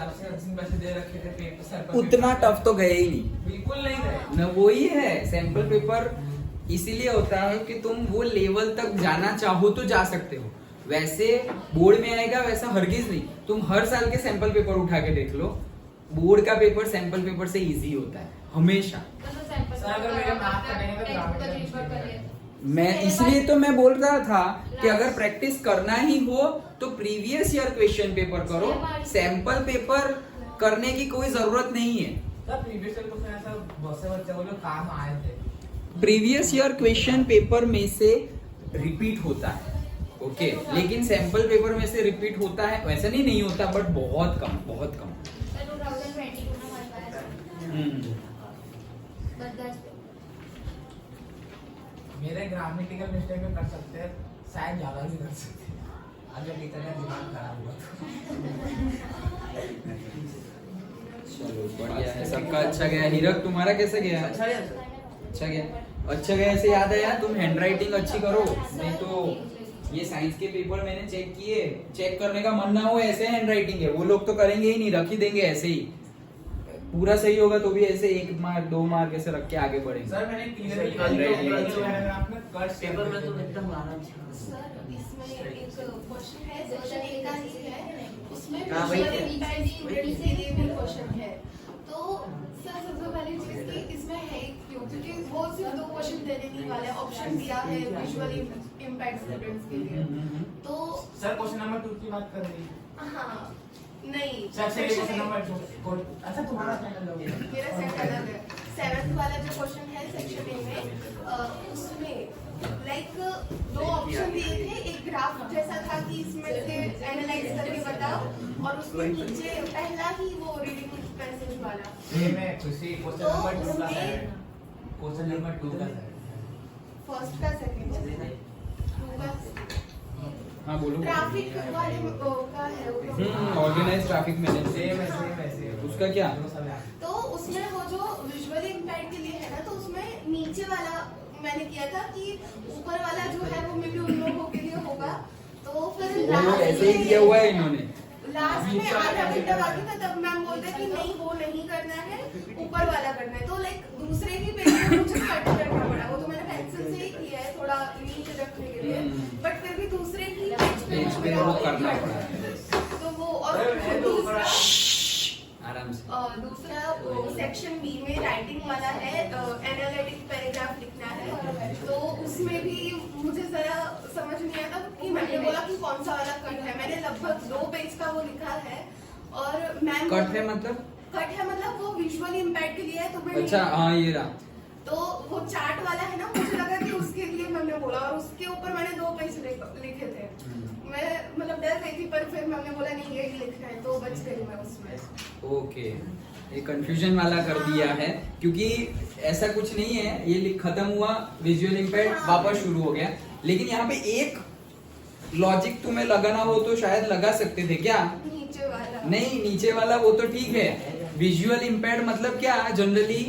हिसाब से वैसे दे रखे थे पेपर सर उतना टफ तो गए ही नहीं, बिल्कुल नहीं गए न वही है सैंपल पेपर। इसीलिए होता है कि तुम वो लेवल तक जाना चाहो तो जा सकते हो, वैसे बोर्ड में आएगा वैसा हरगिज नहीं। तुम हर साल के सैंपल पेपर उठा के देख लो, बोर्ड का पेपर सैंपल पेपर से इजी होता है हमेशा। सर अगर मेरे मार्क्स कटेंगे तो ग्रामेटिकल मैं इसलिए तो मैं बोल रहा था कि अगर प्रैक्टिस करना ही हो तो प्रीवियस ईयर क्वेश्चन पेपर करो, सैंपल पेपर करने की कोई जरूरत नहीं है। सर प्रीवियस ईयर क्वेश्चन ऐसा बहुत से बच्चे वो लोग काम आए थे। प्रीवियस ईयर क्वेश्चन पेपर में से रिपीट होता है, ओके, लेकिन सैंपल पेपर में से रिपीट होता है वैसा नहीं होता, बट बहुत कम, बहुत कम। मेरे ग्रामेटिकल मिस्टेक में कर सकते हैं, शायद ज्यादा भी कर सकते हैं अगर टीचर का दिमाग खराब हुआ तो। चलो बढ़िया है, सबका अच्छा गया। हीरक तुम्हारा कैसे गया? अच्छा है अच्छा गया, अच्छा गया। ऐसे याद आया तुम हैंडराइटिंग अच्छी करो, नहीं तो ये साइंस के पेपर मैंने चेक किए, चेक करने का मन ना हो ऐसे हैंडराइटिंग है, वो लोग तो करेंगे ही नहीं, रख ही देंगे ऐसे ही। पूरा सही होगा तो भी ऐसे 1 मार्क 2 मार्क ऐसे रख के आगे बढ़ेंगे। सर मैंने क्लियरली पेपर में तो एकदम आराम से सर इसमें एक क्वेश्चन है, सेक्शन 1 का ही है, उसमें हाँ, वही है। विजुअल इम्पैक्ट से ये भी क्वेश्चन है। तो सर सबसे पहली चीज कि इसमें है क्यों, क्योंकि वो सिर्फ 2 क्वेश्चन देने नहीं वाले, ऑप्शन दिया है विजुअल इम्पैक्ट स्टूडेंट्स के लिए। तो सर क्वेश्चन नंबर 2 की बात कर रही है। हाँ नहीं, क्वेश्चन नंबर 2 अच्छा तुम्हारा फाइनल हो गया, मेरा सेट अलग है। 7th वाला जो क्वेश्चन है सेक्शन ए में, उसमें लाइक 2 ऑप्शन दिए थे, एक ग्राफ जैसा था कि इसमें से एनालाइज करके बताओ, और उसके नीचे पहला ही वो रीडिंग पैसेज वाला। ये मैं खुशी क्वेश्चन तो नंबर 2 का है, उसमें क्वेश्चन नंबर 2 का है। फर्स्ट का सेकंड का हाँ बोलो। ट्रैफिक वाले का है वो। ऑर्गेनाइज ट्रैफिक मैनेजमेंट, सेम है सेम है सेम। उसका क्या? तो उसमें वो जो विजुअल इम्पैक्ट के लिए है ना, तो उसमें नीचे वाला मैंने किया था कि ऊपर वाला जो है वो मे बी उन लोगों के लिए होगा। तो फिर वो लोग ऐसे ही किया हुआ है इन्होंने। लास्ट में आधा घंटा बाकी था, तब मैम बोलते कि नहीं वो नहीं करना है, ऊपर वाला करना है। तो लाइक दूसरे ही पेज में मुझे कट करना पड़ा, वो तो मैंने पेंसिल से ही किया है थोड़ा नीचे रखने के लिए, बट फिर भी दूसरे ही पेज पे वो करना पड़ा। तो वो और दूसरा आराम से। दूसरा सेक्शन बी में राइटिंग वाला है, एनालिटिक पैराग्राफ लिखना है। तो उसमें भी मुझे जरा समझ नहीं आता कि मैंने बोला कि कौन सा वाला कट है, मैंने लगभग 2 पेज का वो लिखा है। और मैम कट है मतलब? कट है मतलब वो विजुअल इम्पैक्ट के लिए है, तो मैं अच्छा हाँ ये रहा। तो वो चार्ट वाला है ना, मुझे लगा कि उसके लिए मैंने बोला, और उसके ऊपर मैंने 2 पेज लिखे थे। मैं मतलब डर गई थी, पर फिर मैंने बोला नहीं यही लिखना है, तो बच गई मैं उसमें। ओके, ये कंफ्यूजन वाला कर दिया है, क्योंकि ऐसा कुछ नहीं है, ये खत्म हुआ विजुअल इम्पैक्ट वापस शुरू हो गया। लेकिन यहाँ पे एक लॉजिक तुम्हें लगाना हो तो शायद लगा सकते थे क्या? नीचे वाला नहीं, नीचे वाला वो तो ठीक है। विजुअल इम्पैक्ट मतलब क्या? जनरली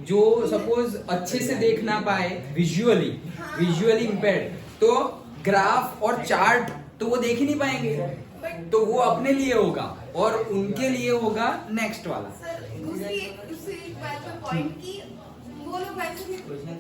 जो सपोज अच्छे से देख ना पाए विजुअली, विजुअली इम्पैक्ट, तो ग्राफ और चार्ट तो वो देख ही नहीं पाएंगे, तो वो अपने लिए होगा और उनके लिए होगा नेक्स्ट वाला। सर दूसरी बात का पॉइंट कि वो लोग वैसे भी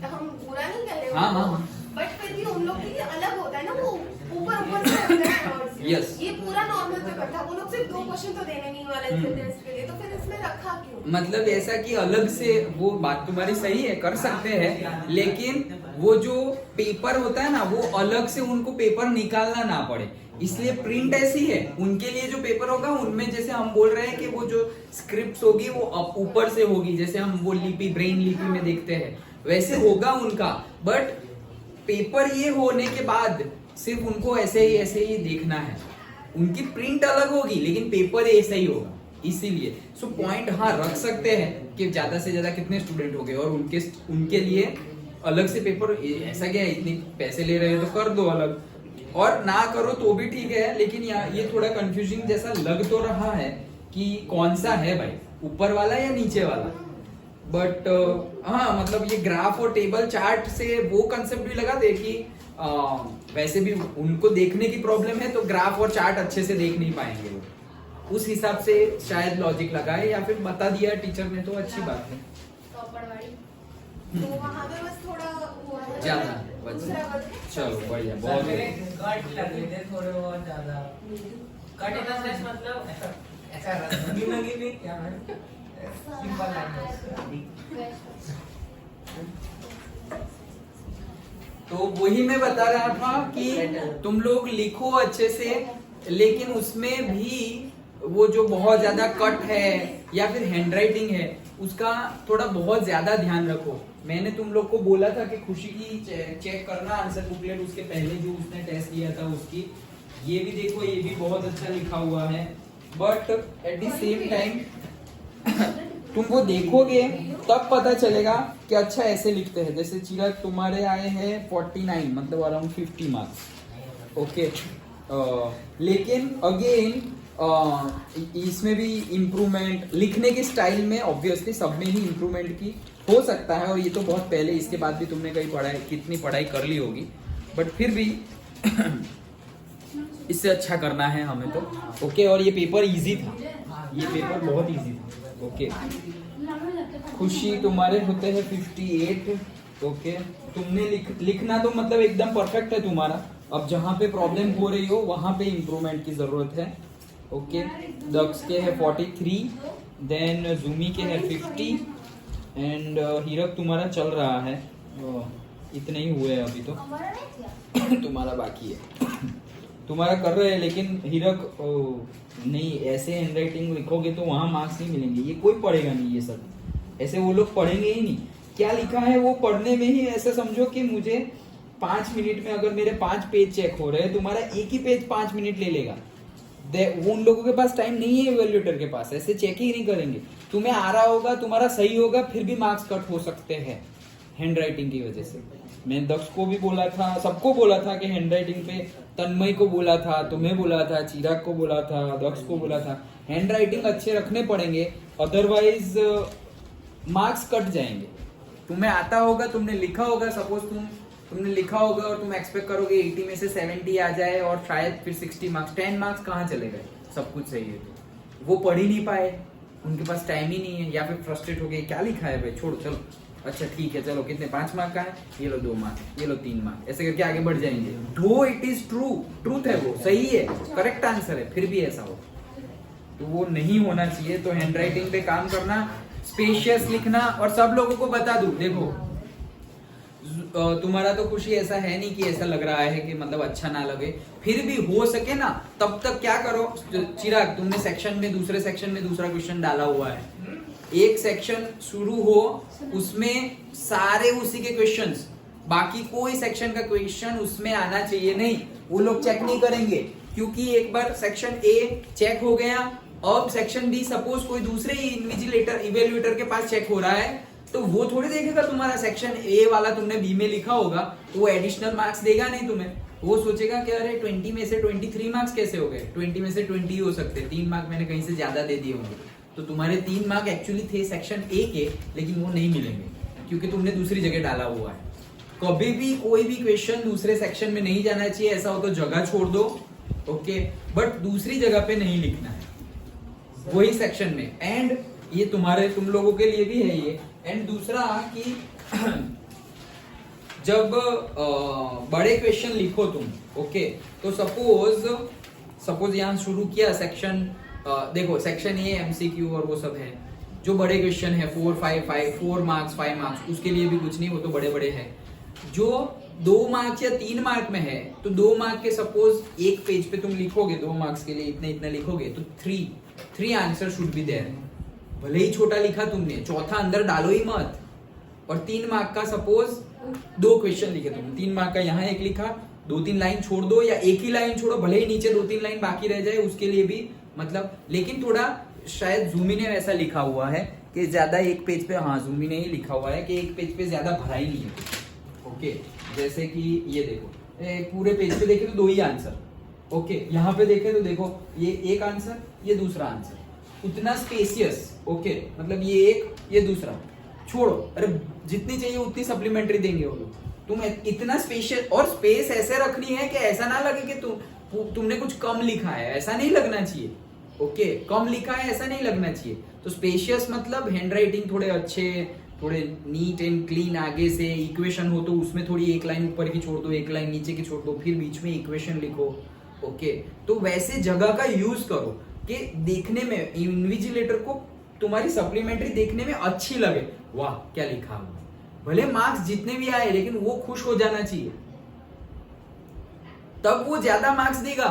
हम पूरा नहीं कर रहे, हाँ। बट फिर भी उन लोग के लिए अलग होता है ना, वो ऊपर से होता है words। Yes। ये पूरा नॉर्मल पेपर था, वो लोग सिर्फ 2 क्वेश्चन तो देने नहीं वाले थे टेस्ट के लिए, तो फिर इसमें रखा क्यों? मतलब ऐसा कि अलग से, वो बात तुम्हारी सही है, कर सकते हैं, लेकिन वो जो पेपर होता है ना, वो अलग से उनको पेपर निकालना ना पड़े, इसलिए प्रिंट ऐसी है। उनके लिए जो पेपर होगा उनमें जैसे हम बोल रहे हैं कि वो जो स्क्रिप्ट होगी वो ऊपर से होगी, जैसे हम वो लिपि ब्रेन लिपि में देखते हैं वैसे होगा उनका। बट पेपर ये होने के बाद सिर्फ उनको ऐसे ही देखना है, उनकी प्रिंट अलग होगी लेकिन पेपर ऐसा ही होगा। इसीलिए सो पॉइंट हाँ रख सकते हैं कि ज्यादा से ज्यादा कितने स्टूडेंट हो गए और उनके लिए अलग से पेपर। ऐसा क्या है, इतने पैसे ले रहे हो तो कर दो अलग, और ना करो तो भी ठीक है। लेकिन ये थोड़ा कंफ्यूजिंग जैसा लग तो रहा है कि कौन सा है भाई, ऊपर वाला या नीचे वाला। बट हाँ मतलब ये ग्राफ और टेबल चार्ट से वो कंसेप्ट भी लगा दे कि वैसे भी उनको देखने की प्रॉब्लम है, तो ग्राफ और चार्ट अच्छे से देख नहीं पाएंगे वो। उस हिसाब से शायद लॉजिक लगाए या फिर बता दिया टीचर ने तो अच्छी बात है। तो वहाँ पे बस थोड़ा हुआ है ज्यादा बस। दूसरा वर्ड है चलो बढ़िया, बहुत मेरे बढ़िया। कट लगे थे थोड़े बहुत ज्यादा। कट इन द सेंस मतलब ऐसा रंगी लगी नहीं क्या मैडम, सिंपल लैंग्वेज। तो वही मैं बता रहा था कि तुम लोग लिखो अच्छे से, लेकिन उसमें भी वो जो बहुत ज्यादा कट है या फिर हैंडराइटिंग है उसका थोड़ा बहुत ज्यादा ध्यान रखो। मैंने तुम लोग को बोला था कि खुशी की चेक करना आंसर बुकलेट, उसके पहले जो उसने टेस्ट किया था उसकी। ये भी देखो, ये भी बहुत अच्छा लिखा हुआ है, but at the same time तुम वो देखोगे तब पता चलेगा कि अच्छा ऐसे लिखते हैं। जैसे चिराग तुम्हारे आए हैं 49, मतलब अराउंड 50 मार्क्स, ओके। लेकिन अगेन इसमें भी इम्प्रूवमेंट, लिखने के स्टाइल में ऑब्वियसली सब में ही इम्प्रूवमेंट की हो सकता है, और ये तो बहुत पहले, इसके बाद भी तुमने कहीं पढ़ाई, कितनी पढ़ाई कर ली होगी, बट फिर भी इससे अच्छा करना है हमें तो, ओके। और ये पेपर इजी था, ये पेपर बहुत इजी था, ओके। खुशी तुम्हारे होते हैं 58, ओके। तुमने लिखना तो मतलब एकदम परफेक्ट है तुम्हारा। अब जहाँ पे प्रॉब्लम हो रही हो वहां पे इम्प्रूवमेंट की जरूरत है, ओके। दक्ष के है 43, देन जूमी के है 50, एंड हीरक तुम्हारा चल रहा है, इतने ही हुए हैं अभी तो। तुम्हारा बाकी है, तुम्हारा कर रहे हैं, लेकिन हीरक नहीं, ऐसे हैंडराइटिंग लिखोगे तो वहां मार्क्स नहीं मिलेंगे। ये कोई पढ़ेगा नहीं, ये सब ऐसे वो लोग पढ़ेंगे ही नहीं। क्या लिखा है वो पढ़ने में ही ऐसे समझो कि मुझे 5 मिनट में अगर मेरे 5 पेज चेक हो रहे हैं, तुम्हारा एक ही पेज 5 मिनट ले लेगा। वो उन लोगों के पास टाइम नहीं है, इवैल्यूएटर के पास, ऐसे चेक ही नहीं करेंगे। तुम्हें आ रहा होगा, तुम्हारा सही होगा, फिर भी मार्क्स कट हो सकते हैं हैंडराइटिंग की वजह से। मैं दक्ष को भी बोला था, सबको बोला था कि हैंडराइटिंग पे, तन्मय को बोला था, तुम्हें बोला था, चिराग को बोला था, दक्ष को बोला था, हैंडराइटिंग अच्छे रखने पड़ेंगे, अदरवाइज मार्क्स कट जाएंगे। तुम्हें आता होगा, तुमने लिखा होगा, सपोज तुमने लिखा होगा और तुम एक्सपेक्ट करोगे 80 में से 70 आ जाए और शायद फिर 60 मार्क्स, 10 मार्क्स कहाँ चले गए? सब कुछ सही है तो वो पढ़ ही नहीं पाए, उनके पास टाइम ही नहीं है, या फिर फ्रस्ट्रेट हो गए, क्या लिखा है भाई, छोड़ो चलो, अच्छा ठीक है चलो, कितने 5 मार्क का है, ये लो 2 मार्क, ये लो 3 मार्क, ऐसे करके आगे बढ़ जाएंगे। दो इट इज ट्रूथ है, वो सही है, करेक्ट आंसर है, फिर भी ऐसा हो तो वो नहीं होना चाहिए। तो हैंडराइटिंग पे काम करना, स्पेशियस लिखना, और सब लोगों को बता दूं, देखो तुम्हारा तो खुशी ऐसा है नहीं कि ऐसा लग रहा है कि मतलब अच्छा ना लगे, फिर भी हो सके ना तब तक क्या करो। चिराग, तुमने सेक्शन में, दूसरे सेक्शन में दूसरा क्वेश्चन डाला हुआ है, एक सेक्शन शुरू हो उसमें सारे उसी के क्वेश्चंस, बाकी कोई सेक्शन का क्वेश्चन उसमें आना चाहिए नहीं, वो लोग चेक नहीं करेंगे, क्योंकि एक बार सेक्शन ए चेक हो गया, अब सेक्शन बी सपोज कोई दूसरे इन्विजिलेटर, इवेल्युएटर के पास चेक हो रहा है, तो वो थोड़ी देखेगा तुम्हारा सेक्शन ए वाला तुमने बी में लिखा होगा, तो वो एडिशनल मार्क्स देगा नहीं तुम्हें। वो सोचेगा कि अरे 20 में से 23 मार्क्स कैसे हो गए, 20 में से 20 ही हो सकते, 3 मार्क मैंने कहीं से ज्यादा दे दिए होंगे, तो तुम्हारे 3 मार्क एक्चुअली थे सेक्शन ए के, लेकिन वो नहीं मिलेंगे क्योंकि तुमने दूसरी जगह डाला हुआ है। कभी भी कोई भी क्वेश्चन दूसरे सेक्शन में नहीं जाना चाहिए, ऐसा हो तो जगह छोड़ दो, ओके, बट दूसरी जगह पे नहीं लिखना है, वही सेक्शन में। एंड ये तुम्हारे, तुम लोगों के लिए भी है ये। एंड दूसरा कि जब बड़े क्वेश्चन लिखो तुम, ओके, तो सपोज यहाँ शुरू किया सेक्शन, देखो सेक्शन ए एमसीक्यू और वो सब है, जो बड़े क्वेश्चन है 4 मार्क्स 5 मार्क्स, उसके लिए भी कुछ नहीं, वो तो बड़े बड़े है। जो 2 मार्क्स या 3 मार्क में है, तो 2 मार्क के सपोज एक पेज पे तुम लिखोगे, 2 मार्क्स के लिए इतने लिखोगे, तो 3 आंसर शुड बी देयर। भले ही छोटा लिखा तुमने, चौथा अंदर डालो ही मत। और 3 मार्क का सपोज 2 क्वेश्चन लिखे तुमने, 3 मार्क का यहाँ एक लिखा, 2-3 लाइन छोड़ दो, या एक ही लाइन छोड़ो, भले ही नीचे 2-3 लाइन बाकी रह जाए, उसके लिए भी मतलब, लेकिन थोड़ा शायद जूमी ने ऐसा लिखा हुआ है कि ज्यादा एक पेज पे, हाँ जूमी ने ही लिखा हुआ है कि एक पेज पे ज्यादा भराई नहीं है, ओके। जैसे कि ये देखो, पूरे पेज पे देखे तो 2 ही आंसर, ओके, यहाँ पे देखे तो देखो ये एक आंसर, ये दूसरा आंसर, उतना स्पेसियस, ओके, मतलब ये एक, ये दूसरा, छोड़ो, अरे जितनी चाहिए उतनी सप्लीमेंट्री देंगे वो लोग, तुम इतना स्पेशियस, और स्पेस ऐसे रखनी है कि ऐसा ना लगे कि तुमने कुछ कम लिखा है, ऐसा नहीं लगना चाहिए, ओके कम लिखा है ऐसा नहीं लगना चाहिए। तो स्पेशियस मतलब हैंड राइटिंग थोड़े अच्छे, थोड़े नीट एंड क्लीन, आगे से इक्वेशन हो तो उसमें थोड़ी एक लाइन ऊपर की छोड़ दो, एक लाइन नीचे की छोड़ दो, फिर बीच में इक्वेशन लिखो। ओके तो वैसे जगह का यूज करो कि देखने में इन्विजिलेटर को तुम्हारी सप्लीमेंट्री देखने में अच्छी लगे, वाह क्या लिखा हुआ। भले मार्क्स जितने भी आए लेकिन वो खुश हो जाना चाहिए, तब वो ज्यादा मार्क्स देगा,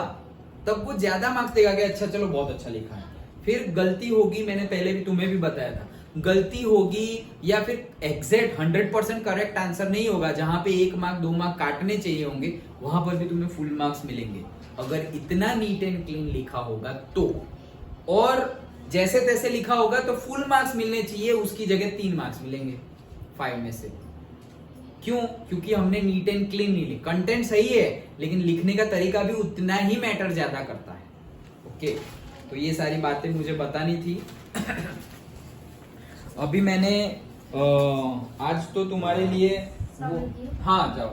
कि अच्छा चलो बहुत अच्छा लिखा है। फिर गलती होगी, मैंने पहले भी तुम्हें भी बताया था, गलती होगी या फिर एग्जैक्ट 100% करेक्ट आंसर नहीं होगा, जहां पे 1 मार्क 2 मार्क काटने चाहिए होंगे वहां पर भी तुम्हें फुल मार्क्स मिलेंगे अगर इतना नीट एंड क्लीन लिखा होगा तो। और जैसे तैसे लिखा होगा तो फुल मार्क्स मिलने चाहिए, उसकी जगह 3 मार्क्स मिलेंगे 5 में से। क्यों? क्योंकि हमने नीट एंड क्लीन नहीं लिखा। कंटेंट सही है लेकिन लिखने का तरीका भी उतना ही मैटर ज्यादा करता है। ओके तो ये सारी बातें मुझे बतानी थी। अभी मैंने आज तो तुम्हारे लिए वो, हाँ जाओ,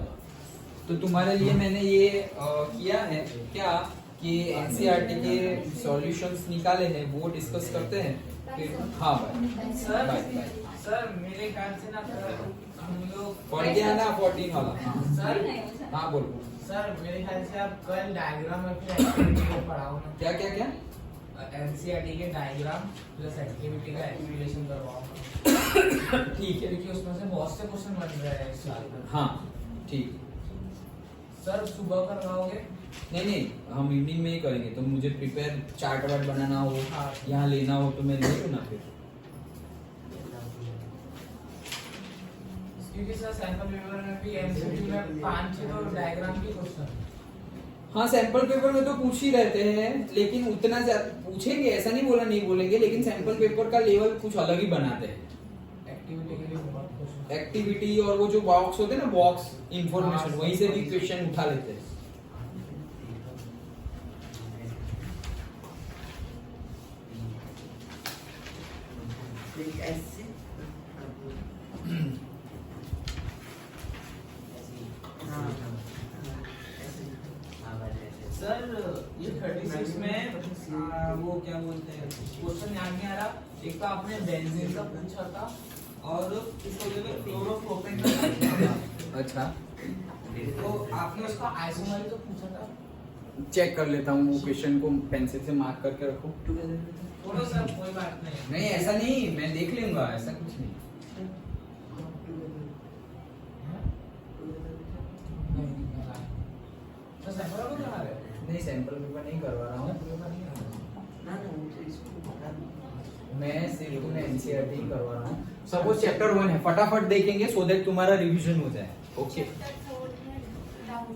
तो तुम्हारे लिए मैंने ये किया है क्या कि एनसीईआरटी के सॉल्यूशंस निकाले हैं, वो डिस्कस करते हैं फिर। हाँ भाई सर बाय बाय। सर मेरे ख्याल से ना सर हम लोग पढ़ गया ना 14 वाला। सर हाँ बोलो। सर मेरे ख्याल से आप कल डायग्राम और फिर एक्टिविटी को पढ़ाओ ना। क्या क्या क्या? एनसीईआरटी के डायग्राम प्लस एक्टिविटी का एक्टिविटेशन करवाओ। ठीक है क्योंकि उसमें से बहुत से क्वेश्चन बन रहे हैं इस साल में। हाँ ठीक। सर सुबह करवाओगे? नहीं हम इवनिंग में ही करेंगे, तो मुझे प्रिपेयर चार्ट वार्ट बनाना हो, हाँ। यहाँ लेना हो तो मैं ले लूँ ना फिर। क्योंकि सर सैंपल पेपर में भी एमसीक्यू में 5-6 तो डायग्राम के क्वेश्चन। हाँ सैंपल पेपर में तो पूछ ही रहते हैं, लेकिन उतना पूछेंगे ऐसा नहीं बोला नहीं बोलेंगे, लेकिन सैंपल पेपर का लेवल कुछ अलग ही बनाते हैं। एक्टिविटी के लिए बहुत क्वेश्चन। एक्टिविटी और वो जो बॉक्स होते हैं ना, बॉक्स इंफॉर्मेशन, वहीं से भी क्वेश्चन उठा लेते हैं। सर ये 36 में वो क्या बोलते हैं क्वेश्चन याद नहीं आ रहा। एक तो आपने बेंजीन का पूछा था और इसको जो है क्लोरोप्रोपेन का पूछा था। अच्छा तो आपने उसका आइसोमर तो पूछा था। चेक कर लेता हूँ वो क्वेश्चन को, पेंसिल से मार्क करके रखो। थोड़ा सर कोई बात नहीं। नहीं ऐसा नहीं, मैं देख लूंगा, ऐसा कुछ नहीं। तो सैंपल को करा रहे हो? नहीं सैंपल पेपर नहीं करवा रहा हूँ मैं, सिर्फ तुम्हें एनसीईआरटी ही करवा रहा हूँ। सपोज चैप्टर 1 है, फटाफट देखेंगे सो दैट तुम्हारा रिवीजन हो जाए। ओके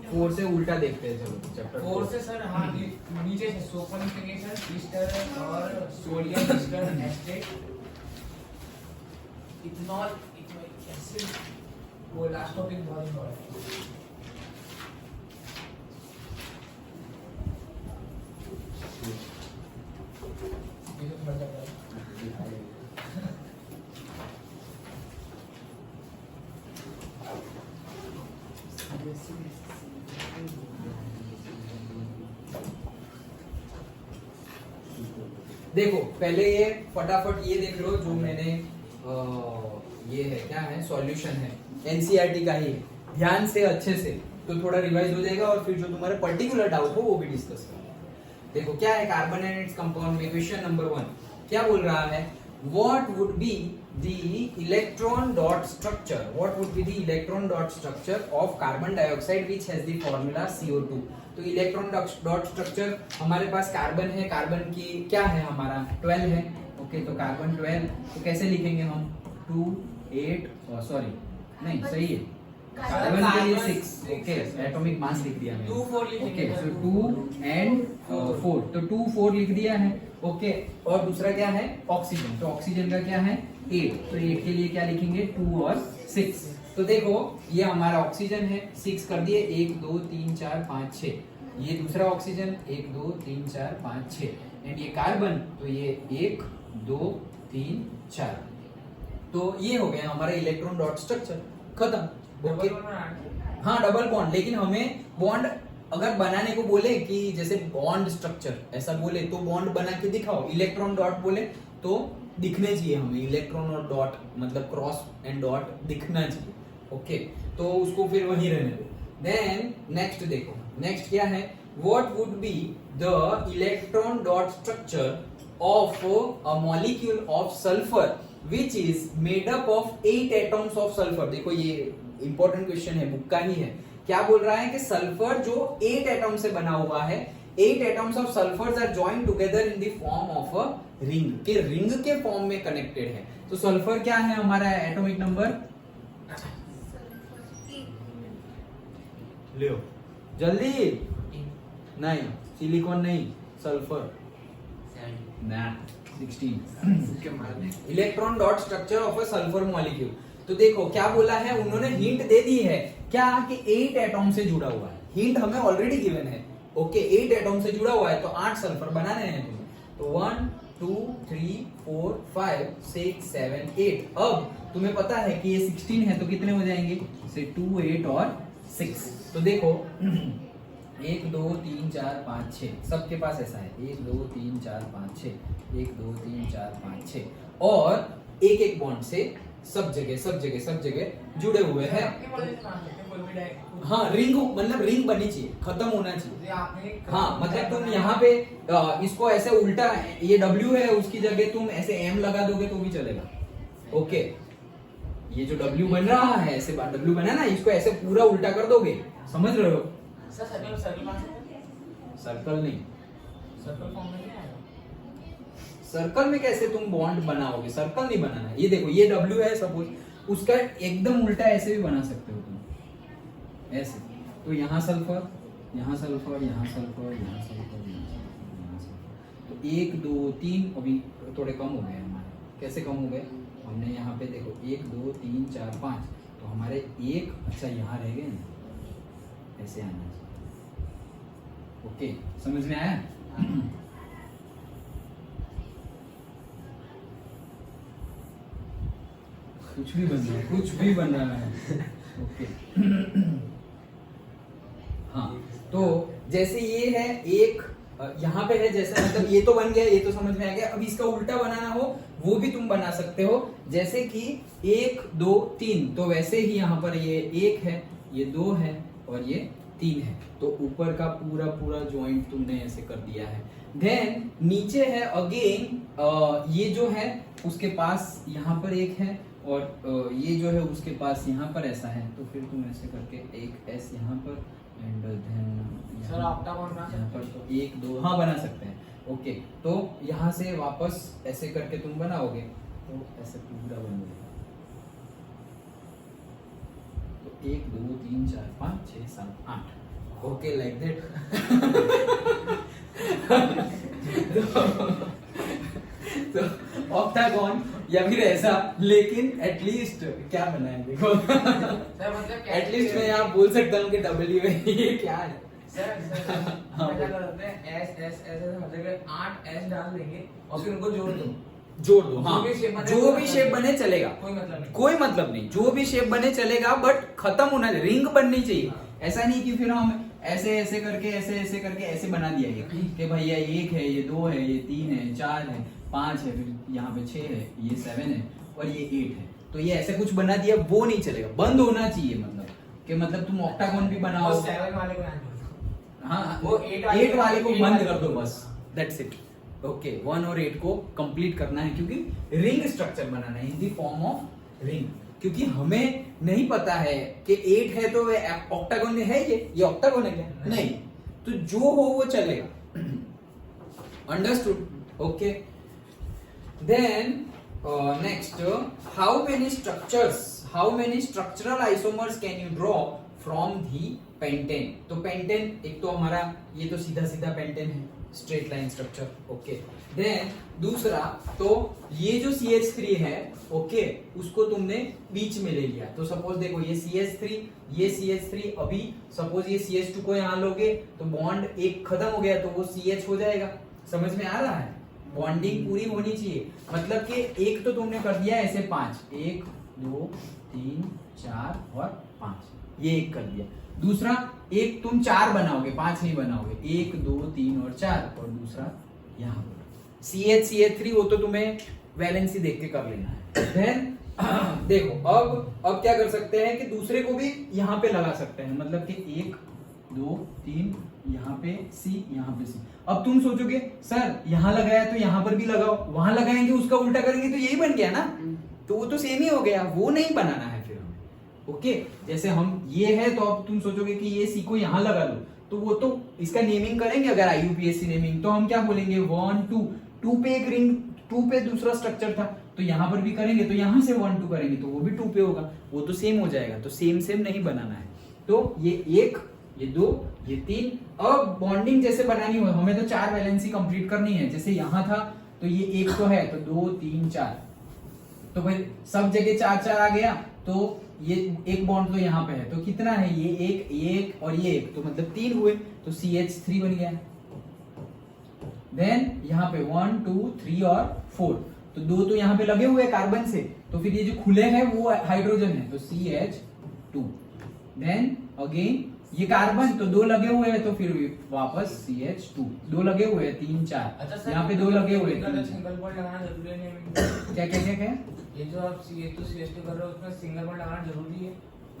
4 से उल्टा देखते हैं, चलो चैप्टर 4 से सर हाँ नीचे से सोपनिफिकेशन ईस्टर और sodium ester acetate ethanol ethanoic acid, वो लास्ट टॉपिक बहुत इंपॉर्टेंट है। ये तो बड़ा है। देखो पहले ये फटाफट ये देख लो जो मैंने ये है, क्या है, सॉल्यूशन है, एनसीईआरटी का ही है। ध्यान से अच्छे से तो थोड़ा रिवाइज हो जाएगा और फिर जो तुम्हारे पर्टिकुलर डाउट हो वो भी डिस्कस करेंगे। देखो क्या है, कार्बन एंड इट्स कंपाउंड में क्वेश्चन नंबर 1 क्या बोल रहा है, what would be the electron dot structure, what would be the electron dot structure of carbon dioxide which has the formula CO2। तो इलेक्ट्रॉन डॉट स्ट्रक्चर हमारे पास carbon है, carbon की क्या है हमारा 12 है। ओके तो कार्बन 12 तो कैसे लिखेंगे हम 2 8 सॉरी नहीं सही है, कार्बन के लिए 6। ओके एटॉमिक मास लिख दिया मैंने 2 4 लिखेंगे। ओके सो 2 एंड 4 तो 2 4 लिख दिया है। ओके और दूसरा क्या है, ऑक्सीजन, तो ऑक्सीजन का क्या है 8, तो 8 के लिए क्या लिखेंगे 2 और 6। तो देखो ये हमारा ऑक्सीजन है, 6 कर दिए, 1 2 3 4 5 6। ये दूसरा ऑक्सीजन 1 2 3 4 5 6 एंड ये कार्बन, तो ये 1 2 3 4। तो ये हो गया हमारा इलेक्ट्रॉन डॉट स्ट्रक्चर, खत्म। ओके हाँ डबल बॉन्ड, लेकिन हमें बॉन्ड अगर बनाने को बोले कि जैसे बॉन्ड स्ट्रक्चर ऐसा बोले तो बॉन्ड बना के दिखाओ, इलेक्ट्रॉन डॉट बोले तो दिखने चाहिए हमें, इलेक्ट्रॉन और डॉट मतलब क्रॉस एंड डॉट दिखना चाहिए। ओके, तो उसको फिर वहीं रहने दो। देन नेक्स्ट देखो, नेक्स्ट क्या है, what would be the electron dot structure of a molecule of sulphur which is made up of 8 atoms of sulphur. देखो ये इंपॉर्टेंट क्वेश्चन है, बुक का ही है। क्या बोल रहा है कि सल्फर जो 8 एटम से बना हुआ है, 8 atoms of sulphur are joined together in the form of a ring, के रिंग के फॉर्म में कनेक्टेड है। तो सल्फर क्या है हमारा एटॉमिक नंबर, लियो जल्दी, नहीं सिलिकॉन नहीं, सल्फर ना 16। Electron dot structure of a sulphur molecule. तो देखो क्या बोला है उन्होंने, हिंट दे दी है क्या कि 8 एटम से जुड़ा हुआ है, हिंट हमें ऑलरेडी गिवन है। ओके, 8 एटम से जुड़ा हुआ है तो 8 सल्फर बनाने हैं तुम्हें। तो 1 2 3 4 5 6 7 8। अब तुम्हें पता है कि ये 16 है तो कितने हो जाएंगे, से 2 8 और 6। तो देखो 1 2 3 4 5 6 सबके पास ऐसा है, 1 2 3 4 5 6, 1 2 3 4 5 6 और एक एक बॉन्ड से सब जगह जुड़े हुए हैं। हाँ, रिंग मतलब रिंग बनी चाहिए, खत्म होना चाहिए। हाँ मतलब तुम यहाँ पे इसको ऐसे उल्टा, ये W है उसकी जगह तुम ऐसे M लगा दोगे तो भी चलेगा। ओके, ये जो W बन रहा है, ऐसे W बना ना, इसको ऐसे पूरा उल्टा कर दोगे, समझ रहे हो? सर्कल नहीं, सर्कल में कैसे तुम बॉन्ड बनाओगे, सर्कल नहीं बनाना। ये देखो ये W है सपोज, उसका एकदम उल्टा ऐसे भी बना सकते हो तुम ऐसे। तो यहाँ सल्फर, यहाँ सल्फर, यहाँ सल्फर, यहाँ सल्फर, यहाँ सल्फर। तो 1 2 3 अभी थोड़े कम हो गए हमारे। कैसे कम हो गए, हमने यहाँ पे देखो 1 2 3 4 5, तो हमारे एक अच्छा यहाँ रह गए ना, ऐसे आना चाहिए। ओके, समझ में आया? कुछ भी बन रहा है, कुछ भी बन रहा है। ओके हाँ, तो जैसे ये है एक यहाँ पे है, जैसे मतलब ये तो बन गया, ये तो समझ में आ गया। अब इसका उल्टा बनाना हो वो भी तुम बना सकते हो, जैसे कि 1 2 3, तो वैसे ही यहाँ पर ये 1 है, ये 2 है और ये 3 है। तो ऊपर का पूरा पूरा जॉइंट तुमने ऐसे कर दिया है। देन नीचे है अगेन, ये जो है उसके पास यहाँ पर एक है और ये जो है उसके पास यहाँ पर ऐसा है। तो फिर तुम ऐसे करके एक S यहाँ पर एंड देन सर ऑक्टागोन यहाँ पर, तो 1 2 हाँ बना सकते हैं। ओके, तो यहाँ से वापस ऐसे करके तुम बनाओगे तो ऐसे पूरा बन जाएगा। तो 1 2 3 4 5 6 7 8। Okay, like that. तो ऑक्टागोन या फिर ऐसा, लेकिन एटलीस्ट क्या बना है देखो। एटलीस्ट मैं यहाँ बोल सकता हूँ कि W है, ये क्या है सर क्या करते हैं, S S ऐसे मतलब 8 S डाल देंगे और फिर उनको जोड़ दो। हाँ, जो भी शेप बने चलेगा, कोई मतलब नहीं, जो भी शेप बने चलेगा, बट खत्म होना चाहिए, रिंग बननी चाहिए। ऐसा नहीं कि फिर हम ऐसे ऐसे करके ऐसे बना दिया ये कि भैया 1 है, ये 2 है, ये 3 है, 4 है, 5 है, फिर यहाँ पे 6 है, ये 7 है और ये 8 है। तो ये ऐसे कुछ बना दिया, वो नहीं चलेगा, बंद होना चाहिए। मतलब कि मतलब तुम ऑक्टागोन भी बनाओ, 7 वाले को हाँ वो 8 वाले को बंद कर दो बस, दैट्स इट। ओके, 1 और 8 को कंप्लीट करना है क्योंकि रिंग स्ट्रक्चर बनाना है इन द फॉर्म ऑफ रिंग। क्योंकि हमें नहीं पता है कि 8 है तो ऑक्टागोन है, ये ऑक्टागोन है क्या? नहीं, तो जो हो वो चलेगा। Understood? Okay, then next, how many structural isomers can you draw from the pentane? तो पेंटेन एक तो हमारा ये तो सीधा सीधा पेंटेन है, straight line structure. Okay, then दूसरा तो ये जो CH3 है, ओके, उसको तुमने बीच में ले लिया। तो सपोज देखो ये CH3, अभी सपोज ये CH2 को यहाँ लोगे तो बॉन्ड एक खत्म हो गया तो वो CH हो जाएगा। समझ में आ रहा है? बॉन्डिंग पूरी होनी चाहिए, मतलब कि एक तो तुमने कर दिया ऐसे 5, 1 2 3 4 और 5, ये एक कर दिया। दूसरा एक तुम 4 बनाओगे, 5 नहीं बनाओगे, 1 2 3 और 4, और दूसरा यहाँ पर CH3 वो तो तुम्हें वैलेंसी देख के कर लेना है। देन देखो अब क्या कर सकते हैं कि दूसरे को भी यहाँ पे लगा सकते हैं, मतलब कि 1 2 3 यहाँ पे C, यहाँ पे C। अब तुम सोचोगे सर यहाँ लगाया तो यहाँ पर भी लगाओ, वहां लगाएंगे उसका उल्टा करेंगे तो यही बन गया ना, तो वो तो सेम ही हो गया, वो नहीं बनाना है फिर हमें। ओके, जैसे हम ये है तो अब तुम सोचोगे कि ये C को यहाँ लगा लो, तो वो तो इसका नेमिंग करेंगे अगर IUPAC नेमिंग, तो हम क्या बोलेंगे 1 2, 2 पे एक रिंग, 2 पे दूसरा स्ट्रक्चर था, तो यहाँ पर भी करेंगे तो यहाँ से 1 2 करेंगे तो वो भी 2 पे होगा, वो तो सेम हो जाएगा, तो सेम नहीं बनाना है। तो ये 1 ये 2 ये 3, अब बॉन्डिंग जैसे बनानी हो, हमें तो 4 वैलेंसी कंप्लीट करनी है, जैसे यहाँ था तो ये 1 तो है, तो 2 3 4, तो भाई सब जगह 4 4 आ गया, तो ये एक बॉन्ड तो यहाँ पे है, तो कितना है ये एक और ये 1, तो मतलब 3 हुए, तो CH3 बन गया। देन यहाँ पे 1 2 3 और 4, तो 2 तो यहाँ पे लगे हुए कार्बन से, तो फिर ये जो खुले हैं वो हाइड्रोजन है, तो CH2। देन अगेन ये कार्बन, तो 2 लगे हुए हैं, तो फिर वापस CH2, 2 लगे हुए हैं 3 4, अच्छा यहाँ पे 2 लगे हुए हैं 3 सिंगल बॉन्ड लगाना जरूरी नहीं है? क्या क्या क्या क्या ये जो आप CH2 CH2 कर रहे हो उसमें सिंगल बॉन्ड लगाना जरूरी है?